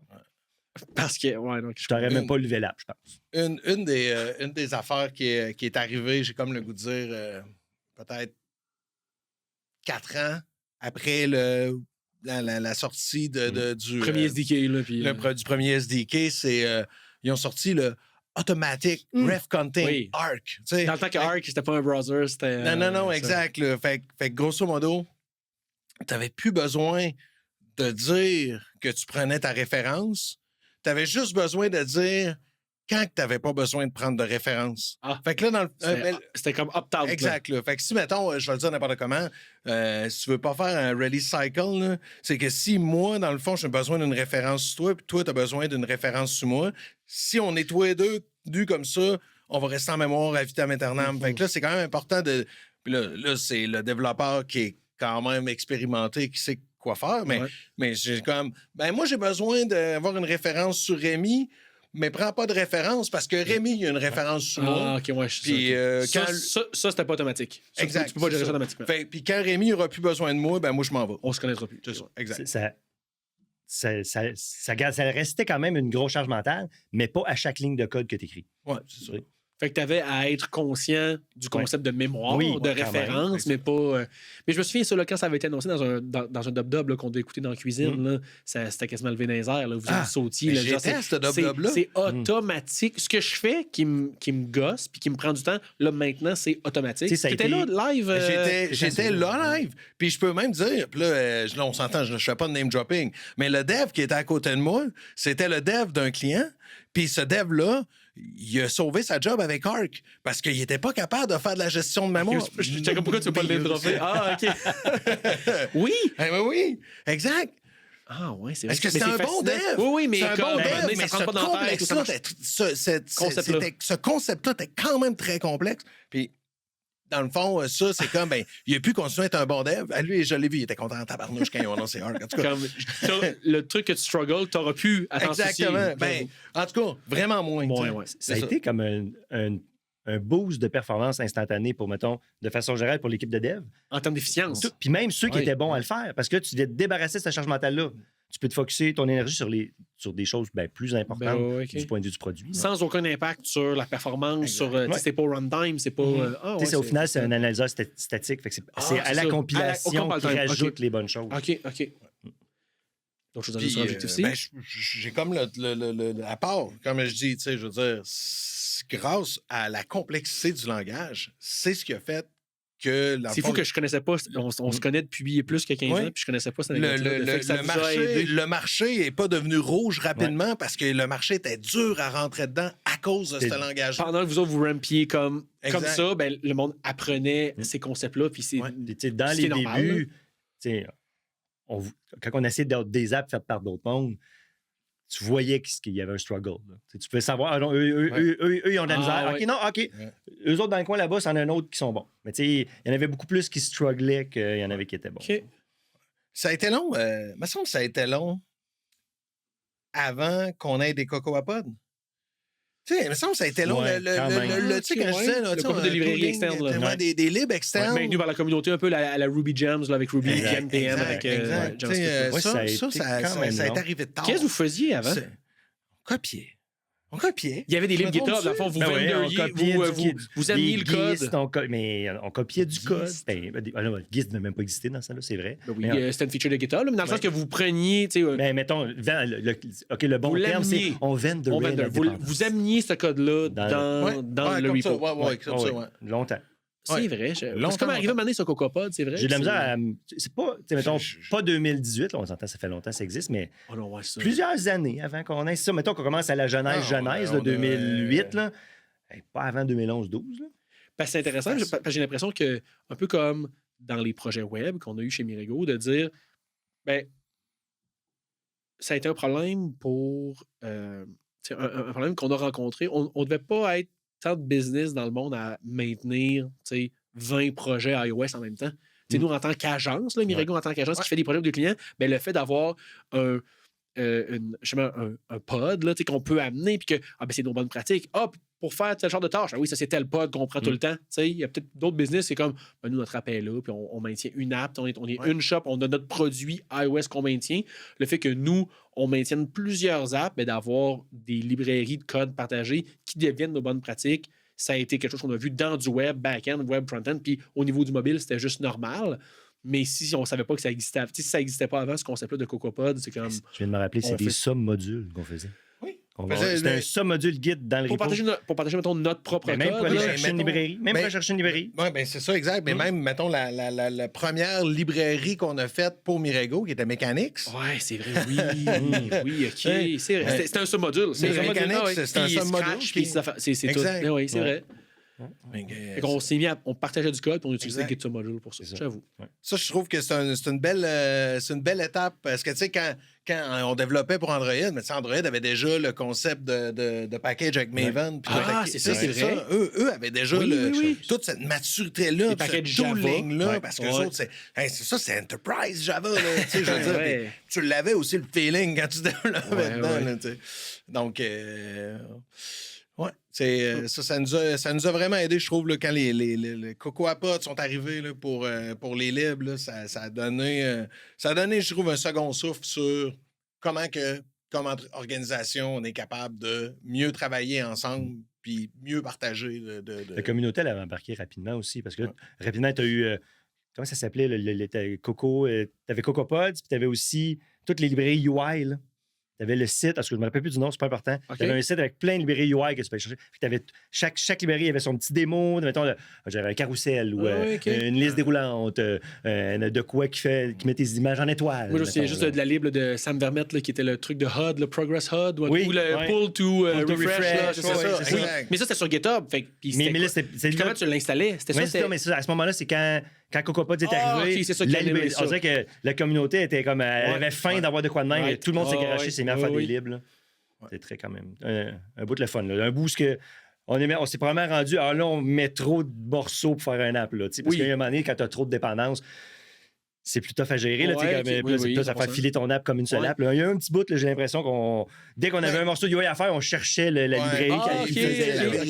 B: Parce que,
C: je t'aurais même pas levé l'app, je pense.
D: Une des affaires qui est arrivée, j'ai comme le goût de dire, peut-être 4 ans après la sortie du
B: premier SDK. Là,
D: du premier SDK, c'est... ils ont sorti le Automatic Ref Counting Arc.
B: Dans le temps que Arc, c'était pas un browser, c'était...
D: Non, exact. Fait que grosso modo, tu n'avais plus besoin de dire que tu prenais ta référence. Tu avais juste besoin de dire quand tu n'avais pas besoin de prendre de référence. Fait que là,
B: c'était comme opt-out.
D: Exact. Là. Fait que si, mettons, je vais le dire n'importe comment, si tu veux pas faire un release cycle, c'est que si moi, dans le fond, j'ai besoin d'une référence sur toi, puis toi, tu as besoin d'une référence sur moi, si on est tous les deux comme ça, on va rester en mémoire à vitam aeternam. Fait que là, c'est quand même important de... Puis là, c'est le développeur qui est quand même expérimenté, qui sait quoi faire, mais j'ai comme... moi, j'ai besoin d'avoir une référence sur Rémi, mais prends pas de référence parce que Rémi, il y a une référence sur moi.
B: OK, ouais,
D: puis,
B: ça, c'était pas automatique.
D: Exact.
B: Tu peux pas gérer ça automatiquement.
D: Puis quand Rémi n'aura plus besoin de moi, moi, je m'en vais.
B: On se connaîtra plus.
D: C'est ça, exact.
C: Ça restait quand même une grosse charge mentale, mais pas à chaque ligne de code que tu écris.
D: Oui, c'est ça.
B: Fait que tu avais à être conscient du concept de mémoire, de référence, mais pas... Mais je me souviens, ça, là, quand ça avait été annoncé dans un dub-dub qu'on devait écouter dans la cuisine, là, c'était quasiment levé dans les airs. Là, vous sautiez.
D: Là, ce dub-dub-là.
B: C'est automatique. Ce que je fais qui me gosse puis qui me prend du temps, là, maintenant, c'est automatique. T'étais là, live?
D: J'étais là, live. Puis je peux même dire, puis là, on s'entend, je ne fais pas de name-dropping, mais le dev qui était à côté de moi, c'était le dev d'un client. Puis ce dev-là, il a sauvé sa job avec Arc parce qu'il n'était pas capable de faire de la gestion de mémoire.
B: Je sais comme pourquoi tu veux pas le dropper. Ah, OK. Oui!
D: Oui, exact.
B: Ah, ouais, c'est vrai.
D: Est-ce que c'est un bon dev?
B: Oui, mais
D: c'est un
B: comme,
D: bon
B: à un moment
D: dev,
B: donné,
D: mais
B: ça
D: ce
B: rentre pas dans la tête,
D: complexe-là, ce concept-là était quand même très complexe. Puis, dans le fond, ça, c'est comme, ben, il a pu continuer à être un bon dev. À lui, je l'ai vu, il était content en tabarnouche quand ils ont annoncé Arc. En tout cas,
B: le truc que tu struggles, t'auras pu attendre.
D: exactement. Ben, en tout cas, vraiment moins.
B: Ouais.
C: Ça a été comme un boost de performance instantané pour, mettons, de façon générale pour l'équipe de dev.
B: En termes d'efficience.
C: Puis même ceux qui
B: Oui.
C: étaient bons à le faire, parce que là, tu viens te débarrasser de cette charge mentale-là. Tu peux te focusser ton énergie sur des choses plus importantes du point de vue du produit.
B: Sans aucun impact sur la performance, sur c'est pas runtime, c'est pas.
C: Au final, c'est un analyseur statique. Fait que c'est à la compilation qui rajoute les bonnes choses.
B: OK. Donc, je vous donne sur l'objectif C.
D: Ben, j'ai comme la part, comme je dis, tu sais, je veux dire, grâce à la complexité du langage, c'est ce qui a fait que...
B: C'est fou que je connaissais pas. On se connaît depuis plus que 15 ans, puis je connaissais pas cette anecdote-là.
D: Le marché n'est pas devenu rouge rapidement parce que le marché était dur à rentrer dedans à cause de ce langage.
B: Pendant que vous autres, vous rampiez comme ça, ben, le monde apprenait ces concepts-là, puis c'est
C: dans les
B: normal,
C: débuts, quand on essayait des apps faites par d'autres mondes, tu voyais qu'il y avait un struggle. Là. Tu peux savoir, eux, ils ont de la misère.
B: Ouais.
C: OK, non, OK. Eux autres, dans le coin là-bas, c'en a un autre qui sont bons. Mais il y en avait beaucoup plus qui strugglaient qu'il y en avait qui étaient bons.
B: OK.
D: Ça a été long. Il me semble que ça a été long avant qu'on ait des Cocoa Pods. Tu sais, il me semble que ça a été long.
C: Ouais,
D: Tu sais, quand je disais,
B: le concept de librairie externe. Là.
D: Des libres externes.
B: Maintenu par la communauté, un peu la Ruby Gems, là, avec Ruby NPM, avec JavaScript.
D: Ça est arrivé de tard.
B: Qu'est-ce que vous faisiez avant?
D: On copiait.
B: Il y avait des libres GitHub, dans le fond, vous venderiez, vous ameniez le code.
C: Mais on copiait du code. Gist n'a même pas existé dans ça, là, c'est vrai.
B: Oui, c'était une feature de GitHub, mais dans le sens que vous preniez...
C: Mais mettons, le bon terme, c'est on vendait.
B: Vous ameniez ce code-là dans le repo.
D: Oui, comme ça.
C: Longtemps.
B: C'est vrai. C'est comme arrivé à m'amener sur CocoaPod, c'est vrai.
C: J'ai de la misère à... C'est pas, mettons, pas 2018, là, on s'entend, ça fait longtemps que ça existe, mais plusieurs années avant qu'on ait ça. Mettons qu'on commence à la genèse, 2008, là, pas avant 2011-12.
B: C'est intéressant, parce que j'ai l'impression que, un peu comme dans les projets web qu'on a eu chez Mirego, de dire, ça a été un problème pour... un problème qu'on a rencontré. On ne devait pas être tant de business dans le monde à maintenir 20 projets iOS en même temps. Nous, en tant qu'agence, Mirego, en tant qu'agence qui fait des projets avec des clients, le fait d'avoir un pod là, qu'on peut amener, puis que c'est nos bonnes pratiques. Pour faire tel genre de tâche, oui, ça c'est tel pod qu'on prend tout le temps. Il y a peut-être d'autres business, c'est comme nous, notre app est là, puis on maintient une app, on est une shop, on a notre produit iOS qu'on maintient. Le fait que nous, on maintienne plusieurs apps, d'avoir des librairies de code partagées qui deviennent nos bonnes pratiques, ça a été quelque chose qu'on a vu dans du web, back-end, web front-end, puis au niveau du mobile, c'était juste normal. Mais si on ne savait pas que ça existait, si ça n'existait pas avant, ce concept-là de CocoaPod, c'est comme...
C: Je viens de me rappeler, c'est des sub-modules qu'on faisait.
D: Oui.
C: C'était un sub-module guide dans le repo.
B: Pour partager, mettons, notre propre code.
C: Même pour aller chercher une librairie.
D: Oui, c'est ça, exact. Mais même, mettons, la première librairie qu'on a faite pour Mirego, qui était Mechanics.
B: Oui, c'est vrai. Oui, OK. C'est vrai. C'était un sub-module.
D: Mechanics, c'était un sub-module.
B: C'est tout. Oui, c'est vrai. On s'est mis on partageait du code et on utilisait Git Submodule pour ça. J'avoue.
D: Ça, je trouve que c'est une belle étape. Parce que, tu sais, quand on développait pour Android, mais Android avait déjà le concept de package avec Maven.
B: C'est ça, c'est vrai.
D: Eux avaient déjà toute cette maturité-là, ce tooling-là. Parce que les autres, c'est Enterprise Java. Je veux dire, tu l'avais aussi le feeling quand tu développais dedans. Donc, ça nous a vraiment aidé, je trouve, là, quand les Cocoa Pods sont arrivés là, pour les libres. Là, ça a donné, je trouve, un second souffle sur comment organisation, on est capable de mieux travailler ensemble puis mieux partager.
C: La communauté, elle a embarqué rapidement aussi, parce que là, rapidement, tu as eu... comment ça s'appelait? Tu avais CocoaPods, puis tu avais aussi toutes les librairies UI, là. Tu avais le site, parce que je ne me rappelle plus du nom, c'est pas important.
B: OK.
C: Tu avais un site avec plein de librairies UI que tu peux chercher. Puis t'avais chaque librairie avait son petit démo, mettons, j'avais un carrousel ou
B: OK.
C: une liste déroulante, de quoi qui met tes images en étoile.
B: Moi, je me souviens
C: mettons,
B: juste
C: là.
B: de la libre de Sam Vermette, là, qui était le truc de HUD, le Progress HUD, ou
C: Oui,
B: le
C: ouais.
B: Pull to
C: Pull to
B: Refresh. là,
C: refresh,
B: c'est
C: ouais,
B: ça.
C: c'est
B: Oui.
D: ça.
B: Mais ça, c'était sur GitHub. Fait, que- puis
C: Mais
B: c'était
C: là,
B: quoi?
C: c'est
B: Comment tu l'installais? C'était ça?
C: Oui,
B: C'était...
C: mais ça, à ce moment-là, c'est quand CocoaPods est
B: Ah,
C: arrivé.
B: ok, c'est ça qui a
C: la
B: donné ça.
C: on dirait que la communauté était comme. Elle
B: Ouais,
C: avait faim
D: ouais.
C: d'avoir de quoi de même.
B: Right.
C: Tout le monde s'est
B: Ah,
C: garoché,
B: ouais.
C: s'est mis à faire
B: Oui,
C: des
B: oui.
C: libres. Là. C'était très quand même. Un bout de le fun. Là. Un bout que. On s'est probablement rendu. Alors là, on met trop de morceaux pour faire un app. Là, parce
B: Oui.
C: qu'à un moment donné, quand tu as trop de dépendance, c'est plus tough à gérer. Là,
B: Ouais,
C: comme,
B: ok,
C: puis là,
B: oui,
C: c'est plus à faire
B: 100%.
C: filer ton app comme une seule
B: Ouais.
C: app. Là. Il y a un petit bout, là, j'ai l'impression dès qu'on avait un morceau de UI à faire, on cherchait la librairie
B: Ah,
C: qui
B: ok.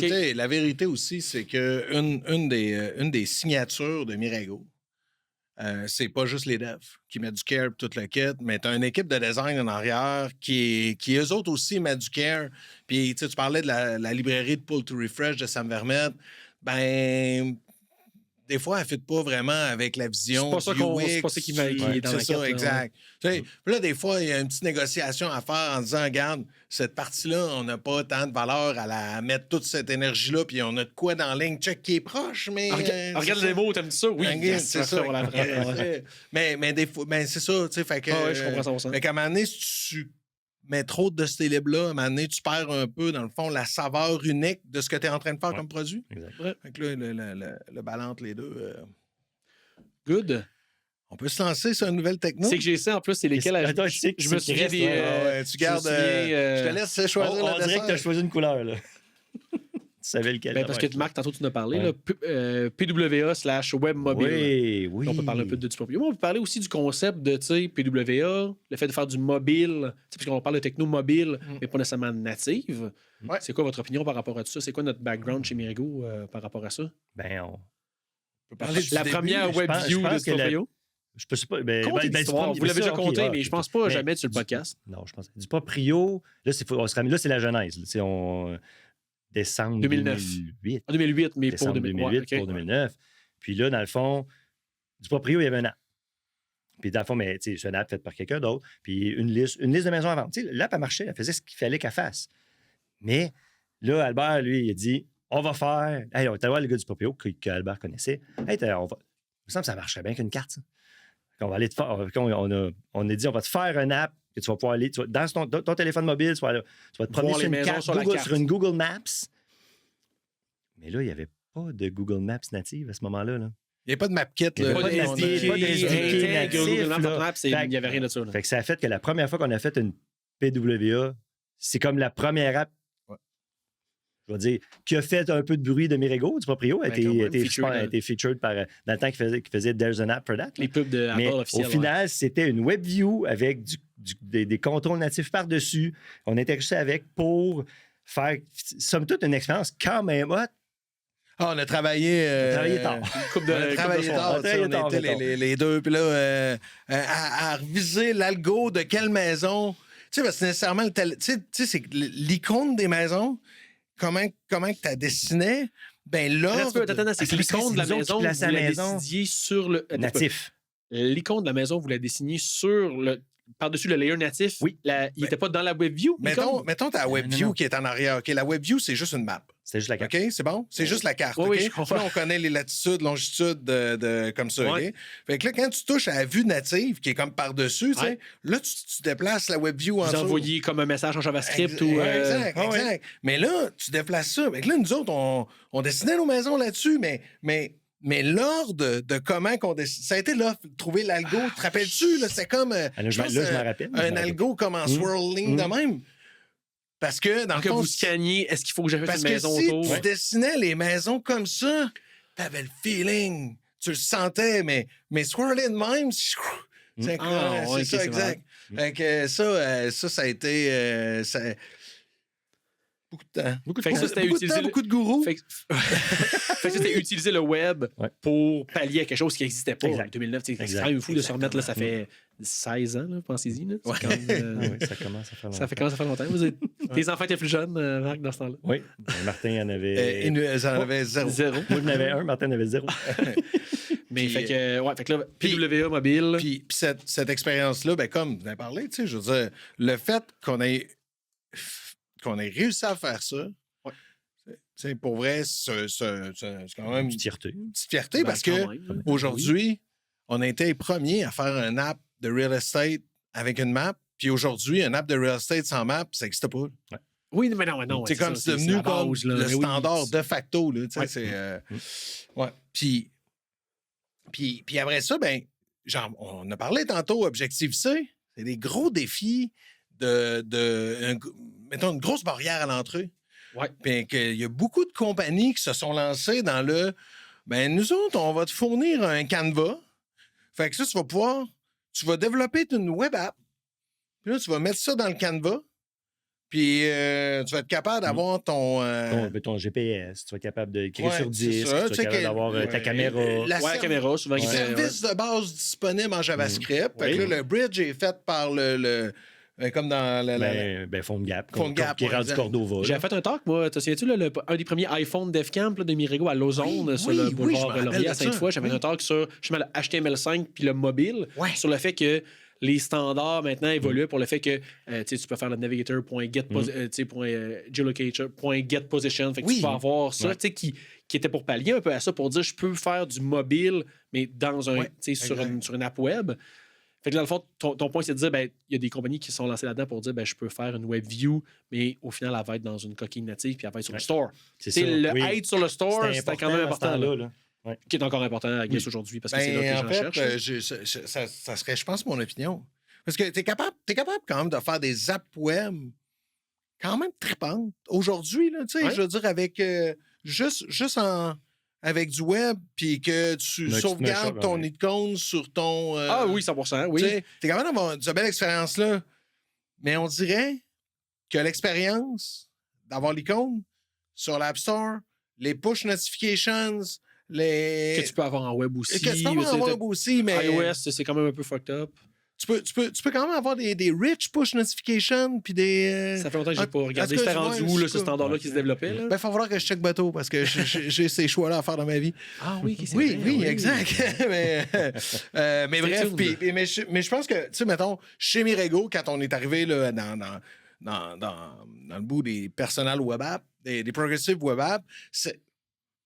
C: faisait.
D: La vérité aussi, c'est que une des signatures de Mirago, c'est pas juste les devs qui mettent du care et tout le kit, mais tu as une équipe de design en arrière qui eux autres aussi mettent du care. Puis tu parlais de la librairie de Pull to Refresh de Sam Vermette. Ben, des fois, elle ne fit pas vraiment avec la vision.
B: C'est pas ça
D: du
B: qu'on-
D: UX.
B: c'est pas ça qui est dans la
D: C'est ça,
B: quête, là,
D: exact. Tu sais, puis là, des fois, il y a une petite négociation à faire en disant, regarde, cette partie-là, on n'a pas tant de valeur à mettre toute cette énergie-là, puis on a de quoi dans la ligne check qui est proche, mais.
B: Regarde les mots, t'aimes ça? Oui,
D: Regarde,
B: yes,
D: c'est ça.
B: on la prend. Ouais.
D: Mais des fois, c'est ça, tu sais, fait que.
B: Ah ouais, je comprends 100%.
D: Fait qu'à un moment donné, si tu mets trop de ces libres-là, à un moment donné, tu perds un peu, dans le fond, la saveur unique de ce que tu es en train de faire comme produit.
C: Exact.
D: Fait que là, le ballon entre les deux.
B: Good.
D: On peut se lancer sur une nouvelle techno.
B: C'est que j'ai ça en plus, c'est lesquels.
C: Attends, je sais que
B: Je me
C: c'est
B: souviens
C: qui
B: des.
C: reste,
D: Ah ouais, tu gardes.
B: je me souviens,
D: je te laisse choisir
C: On
D: le
C: dirait que tu as
D: dessert.
C: choisi une couleur. Là. Tu savais lequel.
B: Ben, parce que
C: t'avais.
B: Marc, tantôt, tu en as parlé,
C: Ouais.
B: là, PWA/webmobile.
C: Oui, oui.
B: On peut parler un peu de du proprio. On peut parler aussi du concept de PWA, le fait de faire du mobile, parce qu'on parle de techno mobile, mais pas nécessairement native.
D: Ouais.
B: C'est quoi votre opinion par rapport à tout ça? C'est quoi notre background chez Mirigo par rapport à ça?
C: Ben,
D: On peut parler du
B: La
D: début.
B: première
C: je
B: web
C: pense-
B: view
C: je
B: de
C: pense
B: du
C: que la-
B: proprio?
C: je peux pas. Ben,
B: Contez
C: ben,
B: l'histoire.
C: du
B: Vous l'avez déjà
C: ok,
B: compté,
C: ah,
B: mais
C: ok,
B: je pense
C: ok.
B: pas
C: Mais
B: jamais sur le podcast.
C: Non, je pense. Du proprio, là, là, c'est la genèse. Là. Décembre
B: 2009.
C: 2008.
B: En 2008, mais pour
C: Décembre 2008
B: ouais,
C: pour
B: ok.
C: 2009. Puis là, dans le fond, du proprio, il y avait un app. Puis dans le fond, mais c'est une app faite par quelqu'un d'autre. Puis une liste de maisons à vendre. Tu sais, l'app, elle marchait, elle faisait ce qu'il fallait qu'elle fasse. Mais là, Albert, lui, il a dit on va faire. Hey, on va aller voir le gars du proprio qu'Albert connaissait. Hey, il me semble que ça marcherait bien qu'une carte, ça. On va aller te faire. On a dit on va te faire une app que tu vas pouvoir aller. Dans ton téléphone mobile, tu vas te promener
B: Voir
C: sur
B: les
C: une
B: maisons
C: carte,
B: sur la carte.
C: sur une Google Maps. Mais là, il n'y avait pas de Google Maps native à ce moment-là. Là.
D: Il n'y a pas de map kit.
C: Il y avait
D: là.
C: pas de
B: Pas
C: SDK,
B: de
C: pas de SDK
B: SDK,
C: natif,
B: Google Maps,
C: là.
B: Maps, il n'y avait rien de ça. là.
C: Fait que ça a fait que la première fois qu'on a fait une PWA, c'est comme la première app,
D: Ouais.
C: je vais dire, qui a fait un peu de bruit de Mirigo, du proprio, a
B: Ben, quand même,
C: a été featured dans le temps qu'il faisait There's an app for that. là.
B: Les pubs de
C: Mais
B: Apple
C: au
B: officiels.
C: final, c'était une web view avec des contrôles natifs par-dessus. On interagissait avec pour faire, somme toute, une expérience quand même hot.
D: Ah, on a travaillé.
C: tard.
B: Une coupe de,
D: On a travaillé tard, tu sais, on était les deux. Puis là, à reviser l'algo de quelle maison. Tu sais, parce que nécessairement, tu sais, c'est que l'icône des maisons, comment que tu dessinais, ben là.
B: Attends, c'est que l'icône de la
C: nous autres qui
B: maison, vous
C: plaçons la
B: la
C: maison.
B: décidiez sur le...
C: Natif.
B: L'icône de la maison, vous la désignez sur le... Par-dessus le layer natif.
C: Oui.
B: Il n'était pas dans la web view.
D: Mettons ta
C: Non,
D: WebView
C: non.
D: qui est en arrière. OK, la WebView, c'est juste une map.
C: C'était juste la carte.
D: OK, c'est bon? C'est juste la carte.
B: Oui,
D: OK?
B: oui, je comprends.
D: Là, on connaît les latitudes, longitudes comme ça.
B: Ouais.
D: OK? Fait que là, quand tu touches à la vue native, qui est comme par-dessus, tu sais,
B: Ouais.
D: là, tu déplaces la WebView en
B: Vous
D: dessous.
B: envoyez comme un message en JavaScript ou...
D: Exact,
C: Ah ouais.
D: exact. Mais là, tu déplaces ça. Fait que là, nous autres, on dessinait nos maisons là-dessus, mais l'ordre de comment qu'on dessine, ça a été là, trouver l'algo. Te rappelles-tu? Là, c'était comme
C: Je m'en rappelle.
D: un algo comme en swirling de même. Parce que, dans le
B: que
D: fond,
B: vous scanniez, est-ce qu'il faut que j'aille
D: parce
B: une
D: que
B: maison
D: si
B: autour?
D: tu dessinais les maisons comme ça, t'avais le feeling. Tu le sentais, mais swirling de même, c'est
B: Ah, ouais,
D: ça,
B: ok, c'est
D: exact. Fait que ça a été... beaucoup de temps.
B: Beaucoup de temps.
D: Beaucoup de temps, beaucoup de gourous.
B: Fait que fait que c'était utiliser le web
C: Ouais.
B: pour pallier à quelque chose qui n'existait pas
C: Exact.
B: en 2009. C'est
C: Exact.
B: quand même fou de se remettre, là, ça fait 16 ans, là, pensez-y. Là. C'est quand même,
C: Ah oui, ça commence à faire longtemps.
B: ça fait quand même ça fait longtemps. Tes enfants étaient plus jeunes, Marc, dans ce temps-là?
C: Oui, Martin en avait...
D: J'en avais zéro.
B: Zéro.
C: Moi, j'en avais un, Martin en avait 0.
B: Mais
D: Puis,
B: fait que là,
D: puis-
B: PWA mobile.
D: Puis cette expérience-là, ben, comme vous avez parlé, tu sais, je veux dire, le fait qu'on ait réussi à faire ça,
B: Ouais.
D: tu sais, pour vrai, c'est quand même
C: Une
D: une
C: fierté.
D: petite fierté
B: Ben,
D: parce
B: quand
D: que
B: même.
D: aujourd'hui, on a été les premiers à faire un app de real estate avec une map. Puis aujourd'hui, un app de real estate sans map, ça n'existe pas.
B: Oui, mais non.
D: C'est comme c'est devenu comme le standard de facto. Là, tu sais,
B: Ouais.
D: c'est, ouais. Puis après ça, ben, genre, on a parlé tantôt, Objective-C, c'est des gros défis mettons, une grosse barrière à l'entrée.
B: Ouais.
D: Puis qu'il y a beaucoup de compagnies qui se sont lancées dans le ben, nous autres, on va te fournir un Canva. Fait que ça, tu vas développer une web app. Puis là, tu vas mettre ça dans le Canva. Puis tu vas être capable d'avoir ton.
C: Ton GPS, tu vas être capable d'écrire
D: Ouais,
C: sur
D: c'est
C: disque,
D: ça,
C: tu
D: tu sais
C: vas être capable
D: que-
C: d'avoir ta
D: ouais,
C: caméra.
B: La caméra, souvent.
D: Le
B: qui fait-
D: service de base disponible en JavaScript. Fait que
B: Oui.
D: là, le bridge est fait par comme dans
C: PhoneGap,
D: PhoneGap,
C: qui est
D: ouais,
C: rendu
D: exact.
C: Cordova. là.
B: J'avais fait un talk, moi. Te souviens-tu, là, un des premiers iPhone DevCamp là, de Mirego à Lausanne,
D: Oui,
B: sur
D: oui,
B: le
D: oui,
B: boulevard
D: je me rappelle
B: Laurier à
D: de ça.
B: Sainte-Foy. J'avais
D: Oui.
B: un talk sur justement, le HTML5 puis le mobile,
D: Ouais.
B: sur le fait que les standards maintenant évoluent pour le fait que tu peux faire le navigator.get.geolocator.getPosition. Fait que
D: Oui.
B: tu peux avoir ça,
C: Ouais.
B: tu sais, qui était pour pallier un peu à ça, pour dire je peux faire du mobile, mais dans un,
D: Ouais,
B: tu sais, sur
D: exact.
B: sur une app web. Fait que dans le fond, ton point, c'est de dire, ben, il y a des compagnies qui sont lancées là-dedans pour dire, ben, je peux faire une web view, mais au final, elle va être dans une coquille native puis elle va être sur le store.
C: C'est
B: Tu sais, le
C: oui.
B: être sur le store, c'était quand même
C: à ce
B: important.
C: temps-là,
B: là.
C: là.
B: Qui est encore important, I guess, aujourd'hui, parce que c'est là que les
D: Ben,
B: gens
D: en fait,
B: cherchent.
D: ça serait, je pense, mon opinion. Parce que t'es capable quand même de faire des apps web quand même tripantes. Aujourd'hui, là, tu sais,
B: Ouais.
D: je veux dire, avec juste avec du web, puis que tu
C: Mais tu te
D: sauvegardes
C: mets ça,
D: ton
C: ouais.
D: icône sur ton...
B: Ah oui, 100%, oui.
D: Tu sais, t'es capable d'avoir cette belle expérience-là. Mais on dirait que l'expérience d'avoir l'icône sur l'App Store, les push notifications,
B: Que tu peux avoir en web aussi.
D: que tu peux avoir en web aussi, mais
B: iOS, c'est quand même un peu fucked up.
D: tu peux quand même avoir des rich push notifications, puis des...
B: Ça fait longtemps que j'ai pas regardé.
D: en tout cas,
B: C'était rendu
D: ouais,
B: où, là,
D: c'est
B: ce
D: cool.
B: standard-là qui se développait? Là?
D: Ben, il va falloir que je check bateau parce que j'ai ces choix-là à faire dans ma vie.
B: Ah oui, c'est
D: Oui,
B: vrai,
D: oui, exact. mais bref,
B: tuned.
D: mais je pense que, tu sais, mettons, chez Mirego, quand on est arrivé là, dans le bout des personnels web apps, des progressive web apps,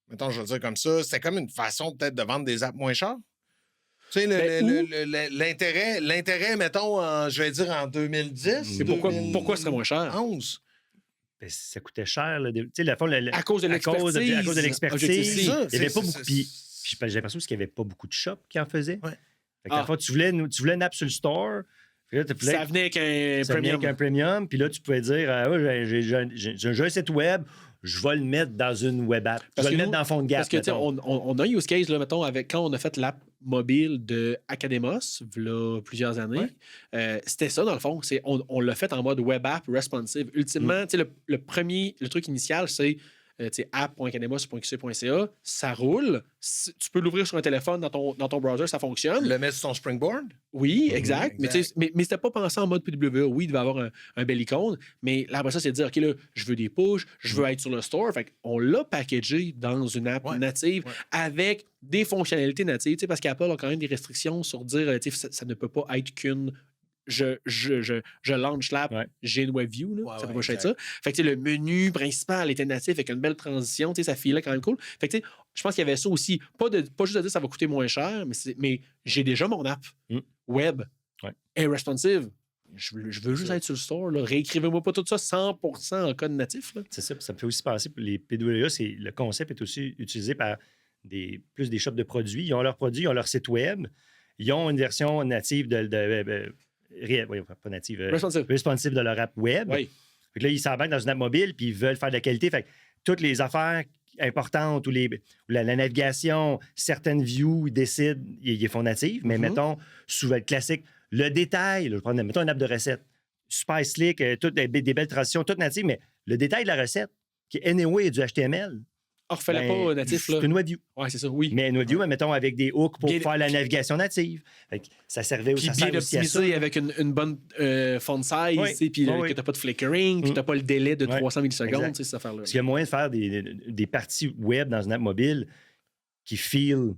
D: mettons, je vais le dire comme ça, c'était comme une façon peut-être de vendre des apps moins chères. Tu sais, l'intérêt, mettons, je vais dire en 2010.
B: Mais pourquoi ce serait moins cher?
D: 11.
C: Ben, ça coûtait cher. Là, tu sais,
B: À cause de l'expertise.
C: À cause de l'expertise.
B: Objectif-C.
C: Il n'y avait
D: C'est-
C: pas
D: c'est-
C: beaucoup. Puis j'ai l'impression qu'il n'y avait pas beaucoup de shops qui en faisaient.
D: Ouais.
C: Fait que, dans le fond, tu voulais une app sur le store. Puis là,
B: Ça venait avec un
C: ça venait
B: premium.
C: avec un premium. Puis là, tu pouvais dire ouais, j'ai un site web, je vais le mettre dans une web app. Je
B: Parce
C: vais le
B: que
C: mettre dans PhoneGap.
B: Parce que, tu sais,
C: mettons.
B: on a un use case, là, mettons, quand on a fait l'app mobile de Academos, là, plusieurs années. C'était ça, dans le fond. On l'a fait en mode web app responsive. Ultimement, tu sais, le truc initial, c'est app.academos.qc.ca. Ça roule. Tu peux l'ouvrir sur un téléphone dans ton browser, ça fonctionne.
D: Le mettre sur ton Springboard.
B: Oui, exact. Mais,
D: exact.
B: mais c'était pas pensé en mode PWA. Oui, il devait avoir un bel icône, mais là, après ça, c'est de dire, OK, là, je veux des push, je veux être sur le store. Fait qu'on l'a packagé dans une app native avec des fonctionnalités natives, parce qu'Apple a quand même des restrictions sur dire, ça ne peut pas être qu'une... Je launch l'app, j'ai une web view, là, ça peut pas être ça. Fait que le menu principal était natif avec une belle transition, ça filait quand même cool. Fait que je pense qu'il y avait ça aussi. Pas juste de dire ça va coûter moins cher, mais j'ai déjà mon app web et responsive. Je veux juste être sur le store. Là. Réécrivez-moi pas tout ça 100% en code natif. Là.
C: C'est ça. Ça me fait aussi penser pour les PWA, le concept est aussi utilisé par plus des shops de produits. Ils ont leurs produits, ils ont leur site web. Ils ont une version native pas native, responsive de leur app web.
B: Oui.
C: Fait que là, ils s'embarquent dans une app mobile puis ils veulent faire de la qualité. Fait que toutes les affaires importantes ou la navigation, certaines views, ils décident, ils les font natives. Mais mettons, souvent le classique, le détail, là, mettons une app de recette, super slick, toutes des belles transitions, toutes natives, mais le détail de la recette, qui anyway est du HTML.
B: Refais-la pas natif.
C: C'est une web view.
B: Oui, c'est ça, oui.
C: Mais une web view, mettons, avec des hooks pour
B: Bien,
C: faire la navigation native. Fait que ça servait
B: puis
C: ça
B: bien
C: sert aussi à ça.
B: optimisé avec une bonne font size, puis que tu n'as pas de flickering, que tu n'as pas le délai de 300 millisecondes, cette affaire-là.
C: Parce qu'il y a moyen de faire des parties web dans une app mobile qui feel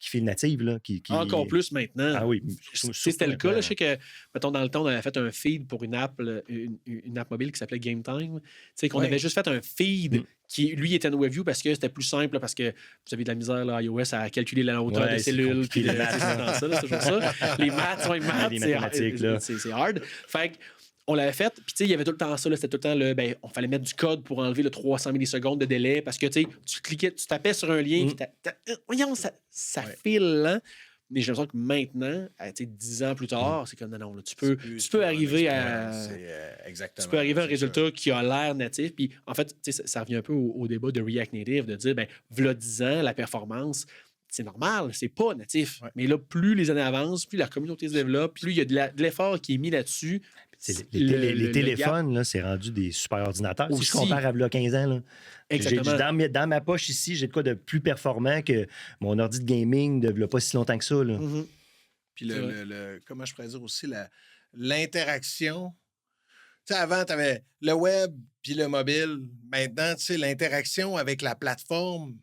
C: file native. Là,
B: Encore plus maintenant.
C: Ah oui.
B: C'était le cas. Là, je sais que, mettons, dans le temps, on avait fait un feed pour une app mobile qui s'appelait Game Time. Tu sais, qu'on avait juste fait un feed qui, lui, était no review parce que c'était plus simple, parce que vous avez de la misère, là, iOS, à calculer la hauteur des cellules. Puis c'est toujours ça. Les maths, c'est hard. Fait que, on l'avait fait, puis tu sais, il y avait tout le temps ça, c'était tout le temps, on fallait mettre du code pour enlever le 300 millisecondes de délai parce que tu cliquais, tu tapais sur un lien, voyons, ça file lent. Mais j'ai l'impression que maintenant, 10 ans plus tard, c'est comme non, là, tu peux arriver à. Tu peux arriver à un résultat qui a l'air natif. Puis en fait, ça revient un peu au débat de React Native, de dire, v'là 10 ans, la performance. C'est normal, c'est pas natif. Mais là, plus les années avancent, plus la communauté se développe, plus il y a de l'effort qui est mis là-dessus.
C: Les téléphones, là, c'est rendu des super ordinateurs. Si je compare à 15 ans, là, dans ma poche ici, j'ai de quoi de plus performant que mon ordi de gaming de pas si longtemps que ça. Là.
D: Mm-hmm. Puis comment je pourrais dire aussi, l'interaction. Tu sais, avant, tu avais le web puis le mobile. Maintenant, tu sais, l'interaction avec la plateforme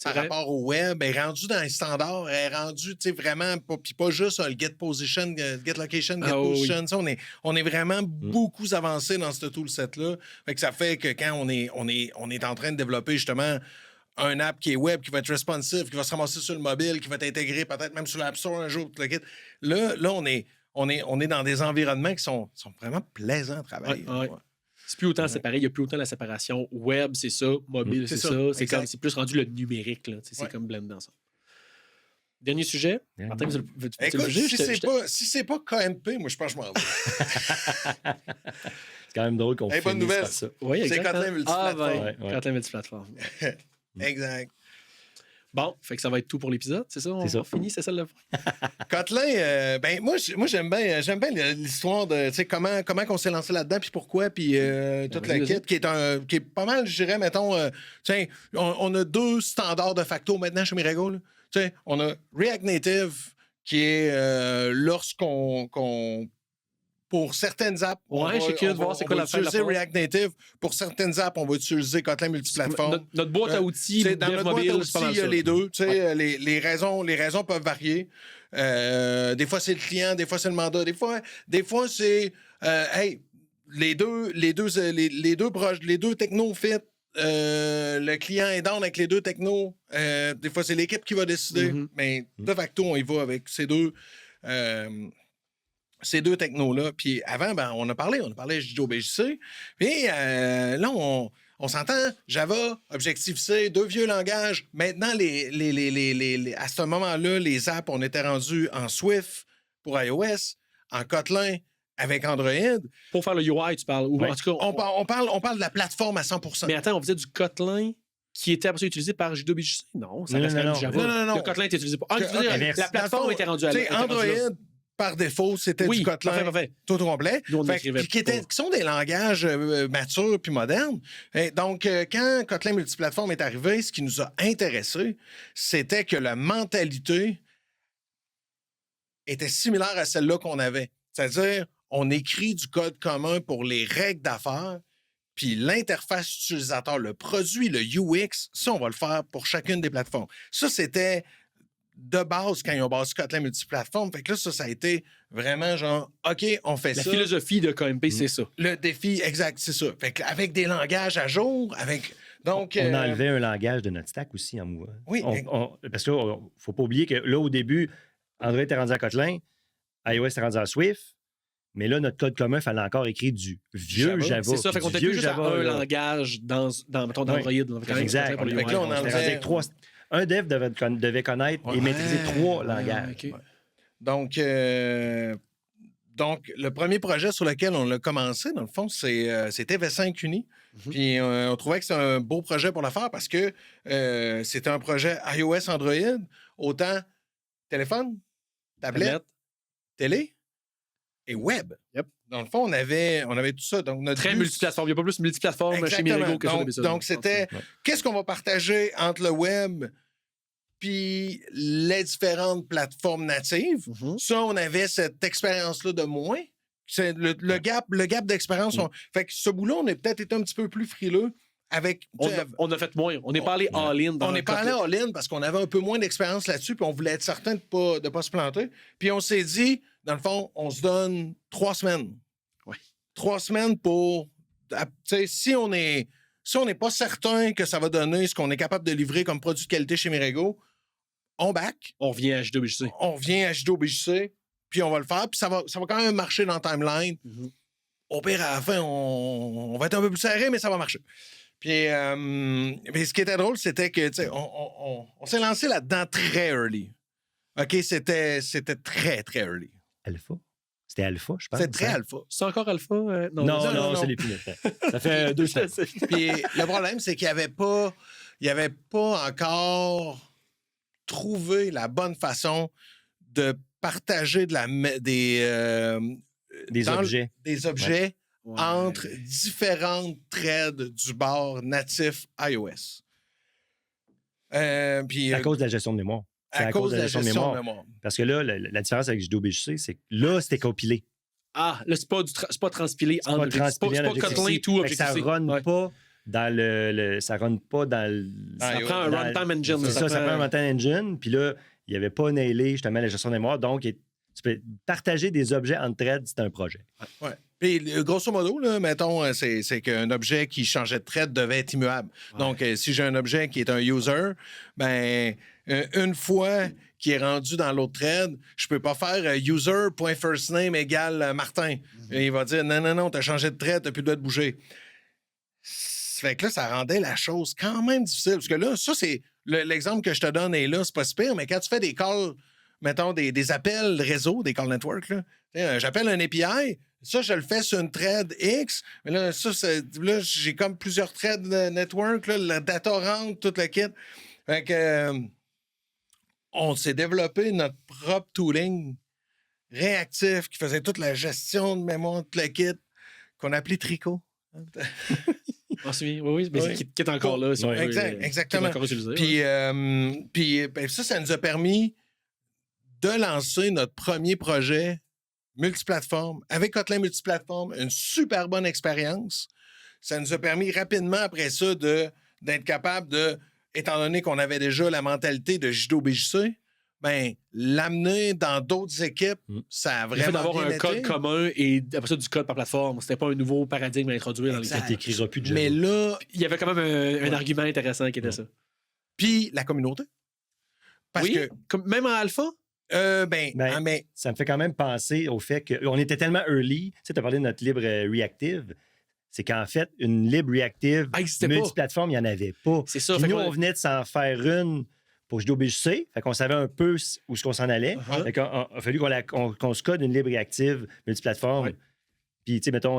D: par rapport au web est rendu dans les standards, est rendu, tu sais, vraiment, puis pas juste le get position, get location, get position. Oui. On est vraiment beaucoup avancé dans ce toolset-là. Fait que ça fait que quand on est en train de développer justement un app qui est web, qui va être responsive, qui va se ramasser sur le mobile, qui va être intégré peut-être même sur l'App Store un jour, là, on est dans des environnements qui sont vraiment plaisants à travailler.
B: C'est plus autant séparé, il n'y a plus autant la séparation web, c'est ça, mobile, c'est ça. C'est plus rendu le numérique, là. C'est comme blendé ensemble. Dernier sujet. Martin,
D: écoute, si c'est pas KMP, moi je pense que je m'en vais.
C: C'est quand même drôle qu'on finisse par ça.
B: Oui,
D: c'est Kotlin multiplateforme.
B: Kotlin multiplateforme.
D: Exact.
B: Bon, fait que ça va être tout pour l'épisode, c'est ça? On finit, c'est ça le
D: Kotlin, moi j'aime bien l'histoire de comment on s'est lancé là-dedans, puis pourquoi, puis toute la kit, qui est pas mal, je dirais, mettons, on a 2 standards de facto maintenant chez Mirego. On a React Native, qui est lorsqu'on pour certaines apps, on va utiliser React Native. Pour certaines apps, on va utiliser Kotlin multiplateforme.
B: Notre boîte à outils,
D: dans notre boîte à outils, il y a les deux. Les raisons peuvent varier. Des fois, c'est le client, des fois, c'est le mandat. Des fois c'est les deux technos fit. Le client est down avec les 2 technos. Des fois, c'est l'équipe qui va décider. Mais de facto, on y va avec ces deux technos-là. Puis avant, on a parlé JDOBJC. Puis là, on s'entend, Java, Objective-C, 2 vieux langages. Maintenant, à ce moment-là, les apps, on était rendus en Swift pour iOS, en Kotlin avec Android.
B: Pour faire le UI, tu parles?
D: En tout cas, on parle de la plateforme à 100%.
B: Mais attends, on faisait du Kotlin qui était après ça utilisé par JDOBJC? Non, ça reste du Java.
D: Non.
B: Le Kotlin était utilisé pour... la plateforme était rendue à
D: Android... Par défaut, c'était du Kotlin tout au complet. Qui sont des langages matures puis modernes. Et donc, quand Kotlin multiplateforme est arrivé, ce qui nous a intéressés, c'était que la mentalité était similaire à celle-là qu'on avait. C'est-à-dire, on écrit du code commun pour les règles d'affaires, puis l'interface utilisateur, le produit, le UX, ça, on va le faire pour chacune des plateformes. Ça, c'était de base quand ils ont basé Kotlin multiplateforme. Fait que là, ça a été vraiment genre, OK, on fait ça.
B: La philosophie de KMP, c'est ça.
D: Le défi, exact, c'est ça. Fait qu'avec des langages à jour, donc...
C: On a enlevé un langage de notre stack aussi en moi.
D: Oui.
C: Parce qu'il ne faut pas oublier que là, au début, Android était rendu à Kotlin, iOS était rendu à Swift, mais là, notre code commun, il fallait encore écrire du vieux Java.
B: C'est ça, fait qu'on était plus juste à un langage dans Android.
C: Exact. Fait que là, on enlevait avec 3... Un dev devait connaître et maîtriser 3 langages.
D: Okay. Donc, le premier projet sur lequel on a commencé, dans le fond, c'était V5 Uni. Puis, on trouvait que c'était un beau projet pour le faire parce que c'était un projet iOS, Android, autant téléphone, tablette, télé et web.
B: Yep.
D: Dans le fond, on avait tout ça. Donc,
B: très multiplateforme. Il n'y a pas plus multiplateforme chez Mirego que ça.
D: Donc, c'était qu'est-ce qu'on va partager entre le web puis les différentes plateformes natives. Ça, on avait cette expérience-là de moins. C'est le gap d'expérience. Fait que ce bout-là, on a peut-être été un petit peu plus frileux avec...
B: On a fait moins. On n'est pas allé all-in.
D: On n'est pas allé all-in parce qu'on avait un peu moins d'expérience là-dessus, puis on voulait être certain de pas se planter. Puis on s'est dit, dans le fond, on se donne 3 semaines.
B: Ouais.
D: 3 semaines pour... Si on n'est pas certain que ça va donner ce qu'on est capable de livrer comme produit de qualité chez Mirego, on back.
B: On vient à JWC.
D: On vient à JWC, puis on va le faire, puis ça va quand même marcher dans le timeline.
B: Mm-hmm.
D: Au pire, à la fin, on va être un peu plus serré, mais ça va marcher. Puis, mais ce qui était drôle, c'était que, tu sais, on s'est lancé là-dedans très early. OK, c'était très, très early.
C: Alpha? C'était Alpha, je pense.
D: C'était très alpha.
B: C'est encore alpha?
C: Non, c'est les plus Ça fait 2 semaines.
D: Puis le problème, c'est qu'il n'y avait pas encore trouvé la bonne façon de partager
C: des objets.
D: Des objets
B: Ouais.
D: entre différentes threads du bord natif iOS. Puis,
C: à cause de la gestion de mémoire. C'est
D: à cause de la gestion de mémoire.
C: Parce que là, la différence avec JWC, c'est que là, c'était compilé.
B: Ah, là, c'est pas transpilé en objectif. C'est pas Kotlin tout objectif.
C: Ça ne run pas dans ça run pas dans le...
B: Ça prend un runtime engine.
C: C'est ça prend un runtime engine. Puis là, il n'y avait pas nailé justement la gestion de mémoire. Donc, tu peux partager des objets entre threads, c'est un projet.
D: Ouais. Puis, grosso modo, là, mettons, c'est qu'un objet qui changeait de thread devait être immuable. Ouais. Donc, si j'ai un objet qui est un user, ben une fois qu'il est rendu dans l'autre thread, je peux pas faire user.firstname égale Martin. Mm-hmm. Et il va dire non, t'as changé de thread, t'as plus le droit de bouger. Fait que là, ça rendait la chose quand même difficile. Parce que là, ça, c'est l'exemple que je te donne est là, c'est pas super, mais quand tu fais des calls, mettons, des appels réseau, des call network, là, j'appelle un API, ça, je le fais sur une thread X, mais là, là j'ai comme plusieurs threads network, là, la data rentre, tout le kit. Fait que, on s'est développé notre propre tooling réactif qui faisait toute la gestion de mémoire, tout le kit, qu'on appelait Tricot.
B: Oui, mais qui est encore là. Si
D: exactement.
B: Encore utilisé,
D: puis ça nous a permis de lancer notre premier projet multiplateforme, avec Kotlin multiplateforme, une super bonne expérience. Ça nous a permis rapidement après ça d'être capable de, étant donné qu'on avait déjà la mentalité de JDO-BJC, ben, l'amener dans d'autres équipes, ça a vraiment
B: fait d'avoir un
D: été.
B: code commun et après ça du code par plateforme. C'était pas un nouveau paradigme à introduire dans les
C: Tu n'écriras plus de Java.
D: Mais là...
B: Il y avait quand même un argument intéressant qui était ça.
D: Puis la communauté. Parce que...
B: Même en alpha?
D: Mais
C: ça me fait quand même penser au fait qu'on était tellement early. Tu sais, tu as parlé de notre libre reactive. C'est qu'en fait, une libre reactive multiplateforme, il n'y en avait pas.
B: C'est ça.
C: Puis nous, on venait de s'en faire une pour JDO-BJC. Fait qu'on savait un peu où ce qu'on s'en allait. Fait qu'il a fallu qu'on se code une libre reactive multiplateforme. Ouais. Puis, tu sais, mettons,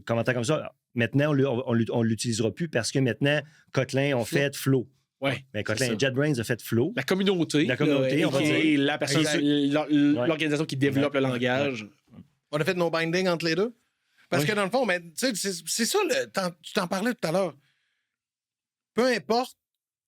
C: commentaire comme ça. Maintenant, on ne l'utilisera plus parce que maintenant, Kotlin ont fait Flow.
B: Oui.
C: Mais Kotlin, JetBrains a fait Flow.
B: La communauté,
C: on va dire.
B: La personne, l'organisation qui développe le langage.
D: On a fait nos bindings entre les deux. Parce que dans le fond, c'est ça, tu t'en parlais tout à l'heure. Peu importe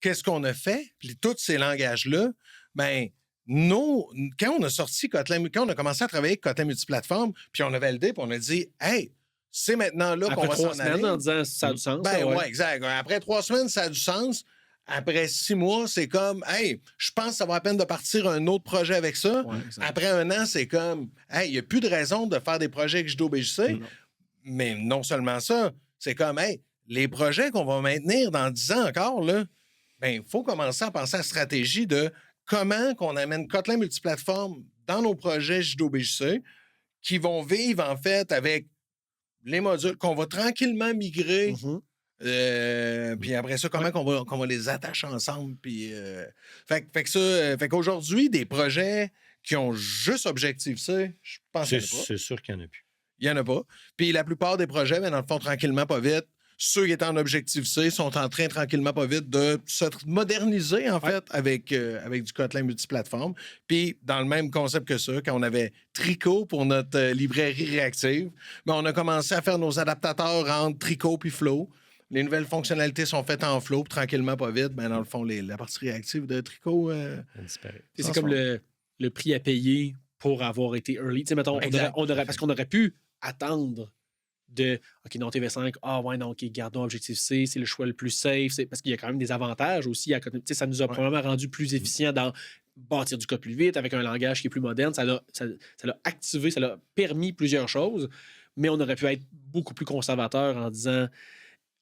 D: qu'est-ce qu'on a fait, puis tous ces langages-là, ben, quand on a sorti Kotlin, quand on a commencé à travailler avec Kotlin multiplateforme, puis on a validé, puis on a dit, hey, c'est maintenant là qu'on va s'en aller.
B: Après 3 semaines, en disant ça a du sens.
D: Oui, exact. Après 3 semaines, ça a du sens. Après 6 mois, c'est comme, hey, je pense que ça vaut la peine de partir un autre projet avec ça. Ouais, après 1 an, c'est comme, hey, il n'y a plus de raison de faire des projets avec JDO-BJC. Mais non seulement ça, c'est comme, hey, les projets qu'on va maintenir dans 10 ans encore, là, ben, il faut commencer à penser à la stratégie de comment qu'on amène Kotlin multiplateforme dans nos projets JDO-BJC qui vont vivre, en fait, avec les modules qu'on va tranquillement migrer. Puis après ça, comment qu'on va les attacher ensemble. Puis, fait qu'aujourd'hui, des projets qui ont juste Objective-C, je pense qu'il n'y en a pas.
C: C'est sûr qu'il n'y en a plus.
D: Il n'y en a pas. Puis la plupart des projets, dans le fond, tranquillement, pas vite, ceux qui étaient en Objective-C sont en train, tranquillement, pas vite, de se moderniser, en fait, avec du Kotlin multiplateforme. Puis, dans le même concept que ça, quand on avait Tricot pour notre librairie réactive, ben, on a commencé à faire nos adaptateurs entre Tricot puis Flow. Les nouvelles fonctionnalités sont faites en Flow, puis tranquillement, pas vite, ben, dans le fond, la partie réactive de Tricot...
B: c'est comme le prix à payer pour avoir été early. Tu sais, mettons, parce qu'on aurait pu attendre OK, non, TV5, ouais, non, OK, gardons Objective-C, c'est le choix le plus safe. Parce qu'il y a quand même des avantages aussi. Ça nous a probablement rendu plus efficients dans bâtir du code plus vite, avec un langage qui est plus moderne. Ça l'a activé, ça l'a permis plusieurs choses, mais on aurait pu être beaucoup plus conservateur en disant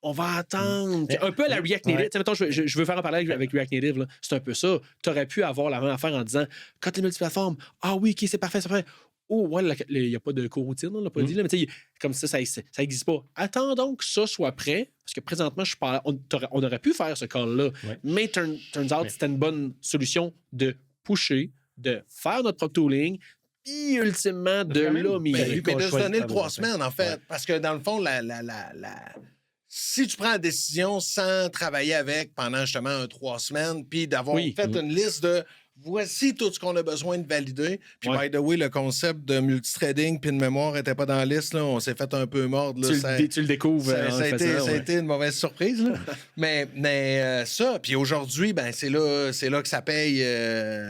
B: on va attendre. Un peu à la React Native. Mettons, je veux faire un parallèle avec React Native. C'est un peu ça. Tu aurais pu avoir la même affaire en disant quand tu es multiplateforme, oui, OK, c'est parfait, c'est parfait. Ouais, il n'y a pas de coroutine, on l'a pas dit, là, mais tu sais, comme ça n'existe pas. Attendons que ça soit prêt, parce que présentement, on aurait pu faire ce call-là, mais turns out, c'était une bonne solution de pusher, de faire notre propre tooling, puis ultimement de là,
D: mais de se donner le 3 semaines, en fait. Parce que dans le fond, si tu prends la décision sans travailler avec pendant justement 3 semaines, puis d'avoir fait une liste de voici tout ce qu'on a besoin de valider. Puis, by the way, le concept de multitrading puis de mémoire n'était pas dans la liste. Là. On s'est fait un peu mordre. Là.
B: Tu le découvres.
D: Ça a été une mauvaise surprise. Là. mais ça, puis aujourd'hui, ben, c'est là que ça paye.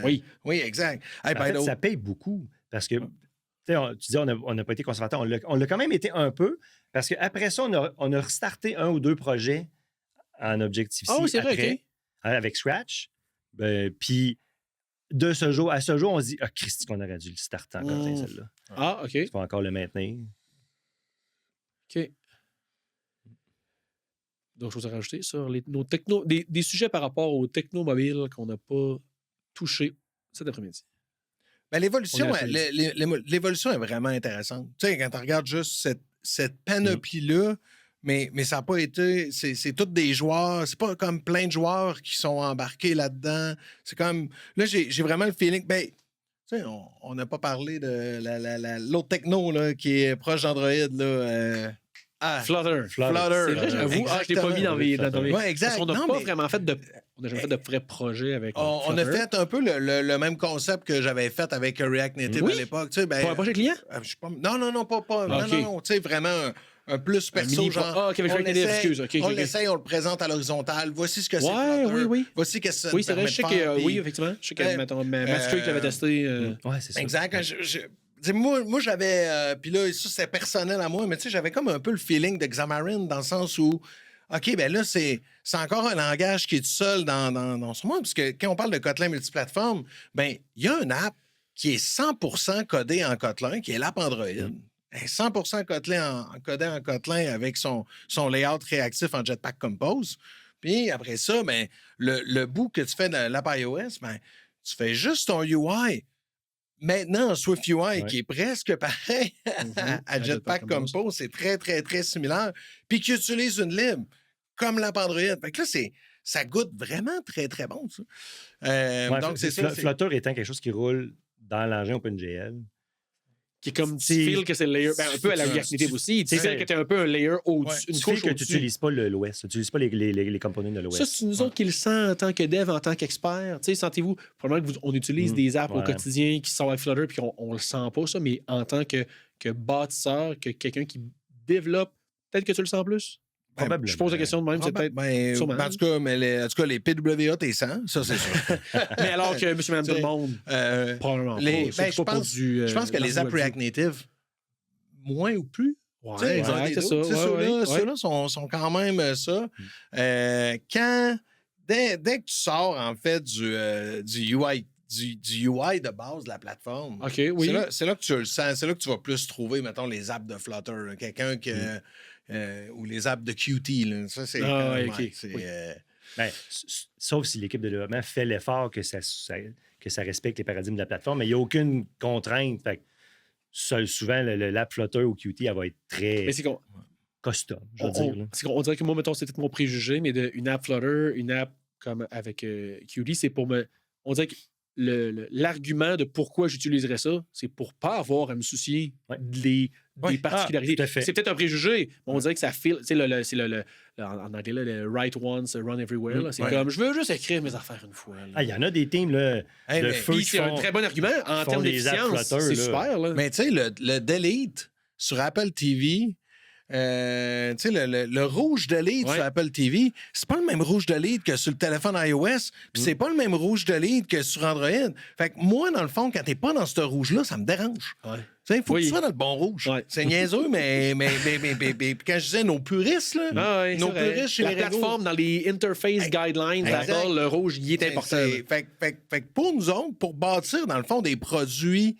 D: Oui, exact.
C: En fait, ça paye beaucoup. Parce que, tu dis, on n'a pas été conservateur. On l'a quand même été un peu. Parce qu'après ça, on a restarté 1 ou 2 projets en Objective-C.
B: C'est vrai, OK.
C: Avec Scratch. Puis, de ce jour à ce jour, on se dit Christy, qu'on aurait dû le starter encore, celle-là.
B: OK.
C: Il faut encore le maintenir.
B: OK. D'autres choses à rajouter sur nos technos, des sujets par rapport aux technomobiles qu'on n'a pas touchés cet après-midi?
D: Ben, l'évolution est vraiment intéressante. Tu sais, quand tu regardes juste cette panoplie-là, mais ça n'a pas été... C'est tous des joueurs. C'est pas comme plein de joueurs qui sont embarqués là-dedans. C'est comme... Là, j'ai vraiment le feeling... Ben, tu sais, on n'a pas parlé de l'autre techno là, qui est proche d'Android.
B: Flutter.
D: Flutter.
B: C'est vrai, j'avoue. Je l'ai pas mis dans mes...
D: Oui, exact.
B: Parce qu'on n'a pas vraiment fait de... On n'a jamais fait de vrais projets avec
D: on a fait un peu le même concept que j'avais fait avec React Native à l'époque. Tu sais, ben,
B: pour un projet client?
D: Non, pas. Non. Tu sais, vraiment... Un plus perso, genre.
B: On
D: l'essaye, on le présente à l'horizontale. Voici ce que c'est. Flutter. Voici ce que ça.
B: Oui, c'est vrai. Je sais que, oui, effectivement. Je sais que Matt Street l'avait testé.
C: Oui, c'est ça.
D: Exact. Moi, j'avais. Puis là, ça, c'est personnel à moi, mais tu sais, j'avais comme un peu le feeling de Xamarin dans le sens où. OK, ben là, c'est encore un langage qui est tout seul dans ce monde. Parce que quand on parle de Kotlin multiplateforme, ben il y a une app qui est 100% codée en Kotlin, qui est l'app Android. 100% codé en Kotlin avec son layout réactif en Jetpack Compose. Puis après ça, ben, le bout que tu fais dans l'app iOS, ben, tu fais juste ton UI. Maintenant, Swift UI, qui est presque pareil à Jetpack Compose, c'est très, très, très similaire. Puis qui utilise une lib, comme l'app Android. Fait que là, ça goûte vraiment très, très bon, ça.
C: Donc, c'est ça. Flutter étant quelque chose qui roule dans l'engin OpenGL.
B: Qui est comme tu files que c'est le layer, un peu à la React Native aussi. Tu files que tu es un peu un layer au-dessus, une couche
C: au-dessus. Tu n'utilises pas l'OS, tu n'utilises pas les composants de l'OS.
B: Ça, c'est nous autres qui le sent en tant que dev, en tant qu'expert. Sentez-vous, probablement qu'on utilise des apps au quotidien qui sont avec Flutter puis on le sent pas, ça, mais en tant que bâtisseur, que quelqu'un qui développe, peut-être que tu le sens plus? Je pose la question de même, c'est peut-être.
D: En tout cas, les PWA, t'es 100, ça, c'est sûr.
B: Mais alors que monsieur, madame, tout le monde, probablement pas.
D: Je pense que les apps React Native, moins ou plus.
B: C'est ça.
D: Ceux-là sont quand même ça. Dès que tu sors, en fait, du UI de base de la plateforme.
B: OK, oui.
D: C'est là que tu le sens. C'est là que tu vas plus trouver, mettons, les apps de Flutter. Quelqu'un que... ou les apps de Qt. Là. Ça, c'est...
C: sauf si l'équipe de développement fait l'effort que ça respecte les paradigmes de la plateforme, mais il n'y a aucune contrainte. Fait que souvent, l'app Flutter ou Qt, elle va être très custom, je veux dire.
B: On dirait que moi, mettons, c'est peut-être mon préjugé, mais une app Flutter, une app comme avec Qt, c'est pour me... On dirait que l'argument de pourquoi j'utiliserais ça, c'est pour pas avoir à me soucier des particularités. C'est peut-être un préjugé, mais on dirait que ça file. C'est en anglais, le write once, run everywhere. Là, c'est comme je veux juste écrire mes affaires une fois.
C: Il y en a des teams de feu qui
B: c'est un très bon argument en termes d'efficience. C'est super. Là.
D: Mais tu sais, le delete sur Apple TV, tu sais, le rouge de lead sur Apple TV, c'est pas le même rouge de lead que sur le téléphone iOS, puis c'est pas le même rouge de lead que sur Android. Fait que moi, dans le fond, quand t'es pas dans ce rouge-là, ça me dérange. Il faut que tu sois dans le bon rouge. C'est niaiseux, mais quand je disais nos puristes, là, nos puristes chez
B: la
D: Mirego,
B: plateforme, dans les Interface Guidelines d'Apple, le rouge, il est important.
D: Fait que pour nous autres, pour bâtir, dans le fond, des produits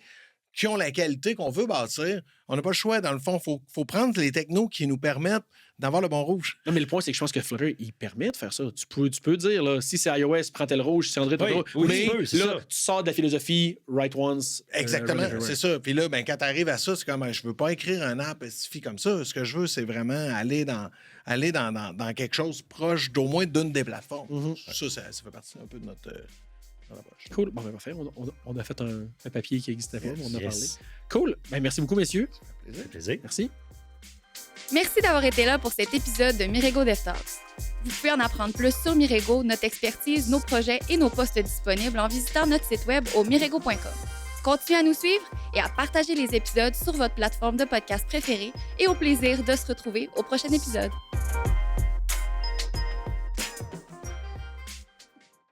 D: qui ont la qualité qu'on veut bâtir, on n'a pas le choix. Dans le fond, il faut prendre les technos qui nous permettent d'avoir le bon rouge.
B: Non, mais le point, c'est que je pense que Flutter, il permet de faire ça. Tu peux dire, là, si c'est iOS, prends tel rouge, si c'est Android, tel rouge. Mais là, tu sors de la philosophie right once.
D: Exactement, c'est ça. Puis là, ben, quand tu arrives à ça, c'est comme, je veux pas écrire un app spécifique comme ça. Ce que je veux, c'est vraiment aller dans quelque chose proche d'au moins d'une des plateformes. Ça fait partie un peu de notre...
B: Cool. Bon, ben, parfait. On a fait un papier qui n'existait pas, mais on en a parlé. Cool. Ben, merci beaucoup, messieurs.
C: Ça fait plaisir.
B: Merci.
A: Merci d'avoir été là pour cet épisode de Mirego DevTalks. Vous pouvez en apprendre plus sur Mirego, notre expertise, nos projets et nos postes disponibles en visitant notre site web au mirego.com. Continuez à nous suivre et à partager les épisodes sur votre plateforme de podcast préférée et au plaisir de se retrouver au prochain épisode.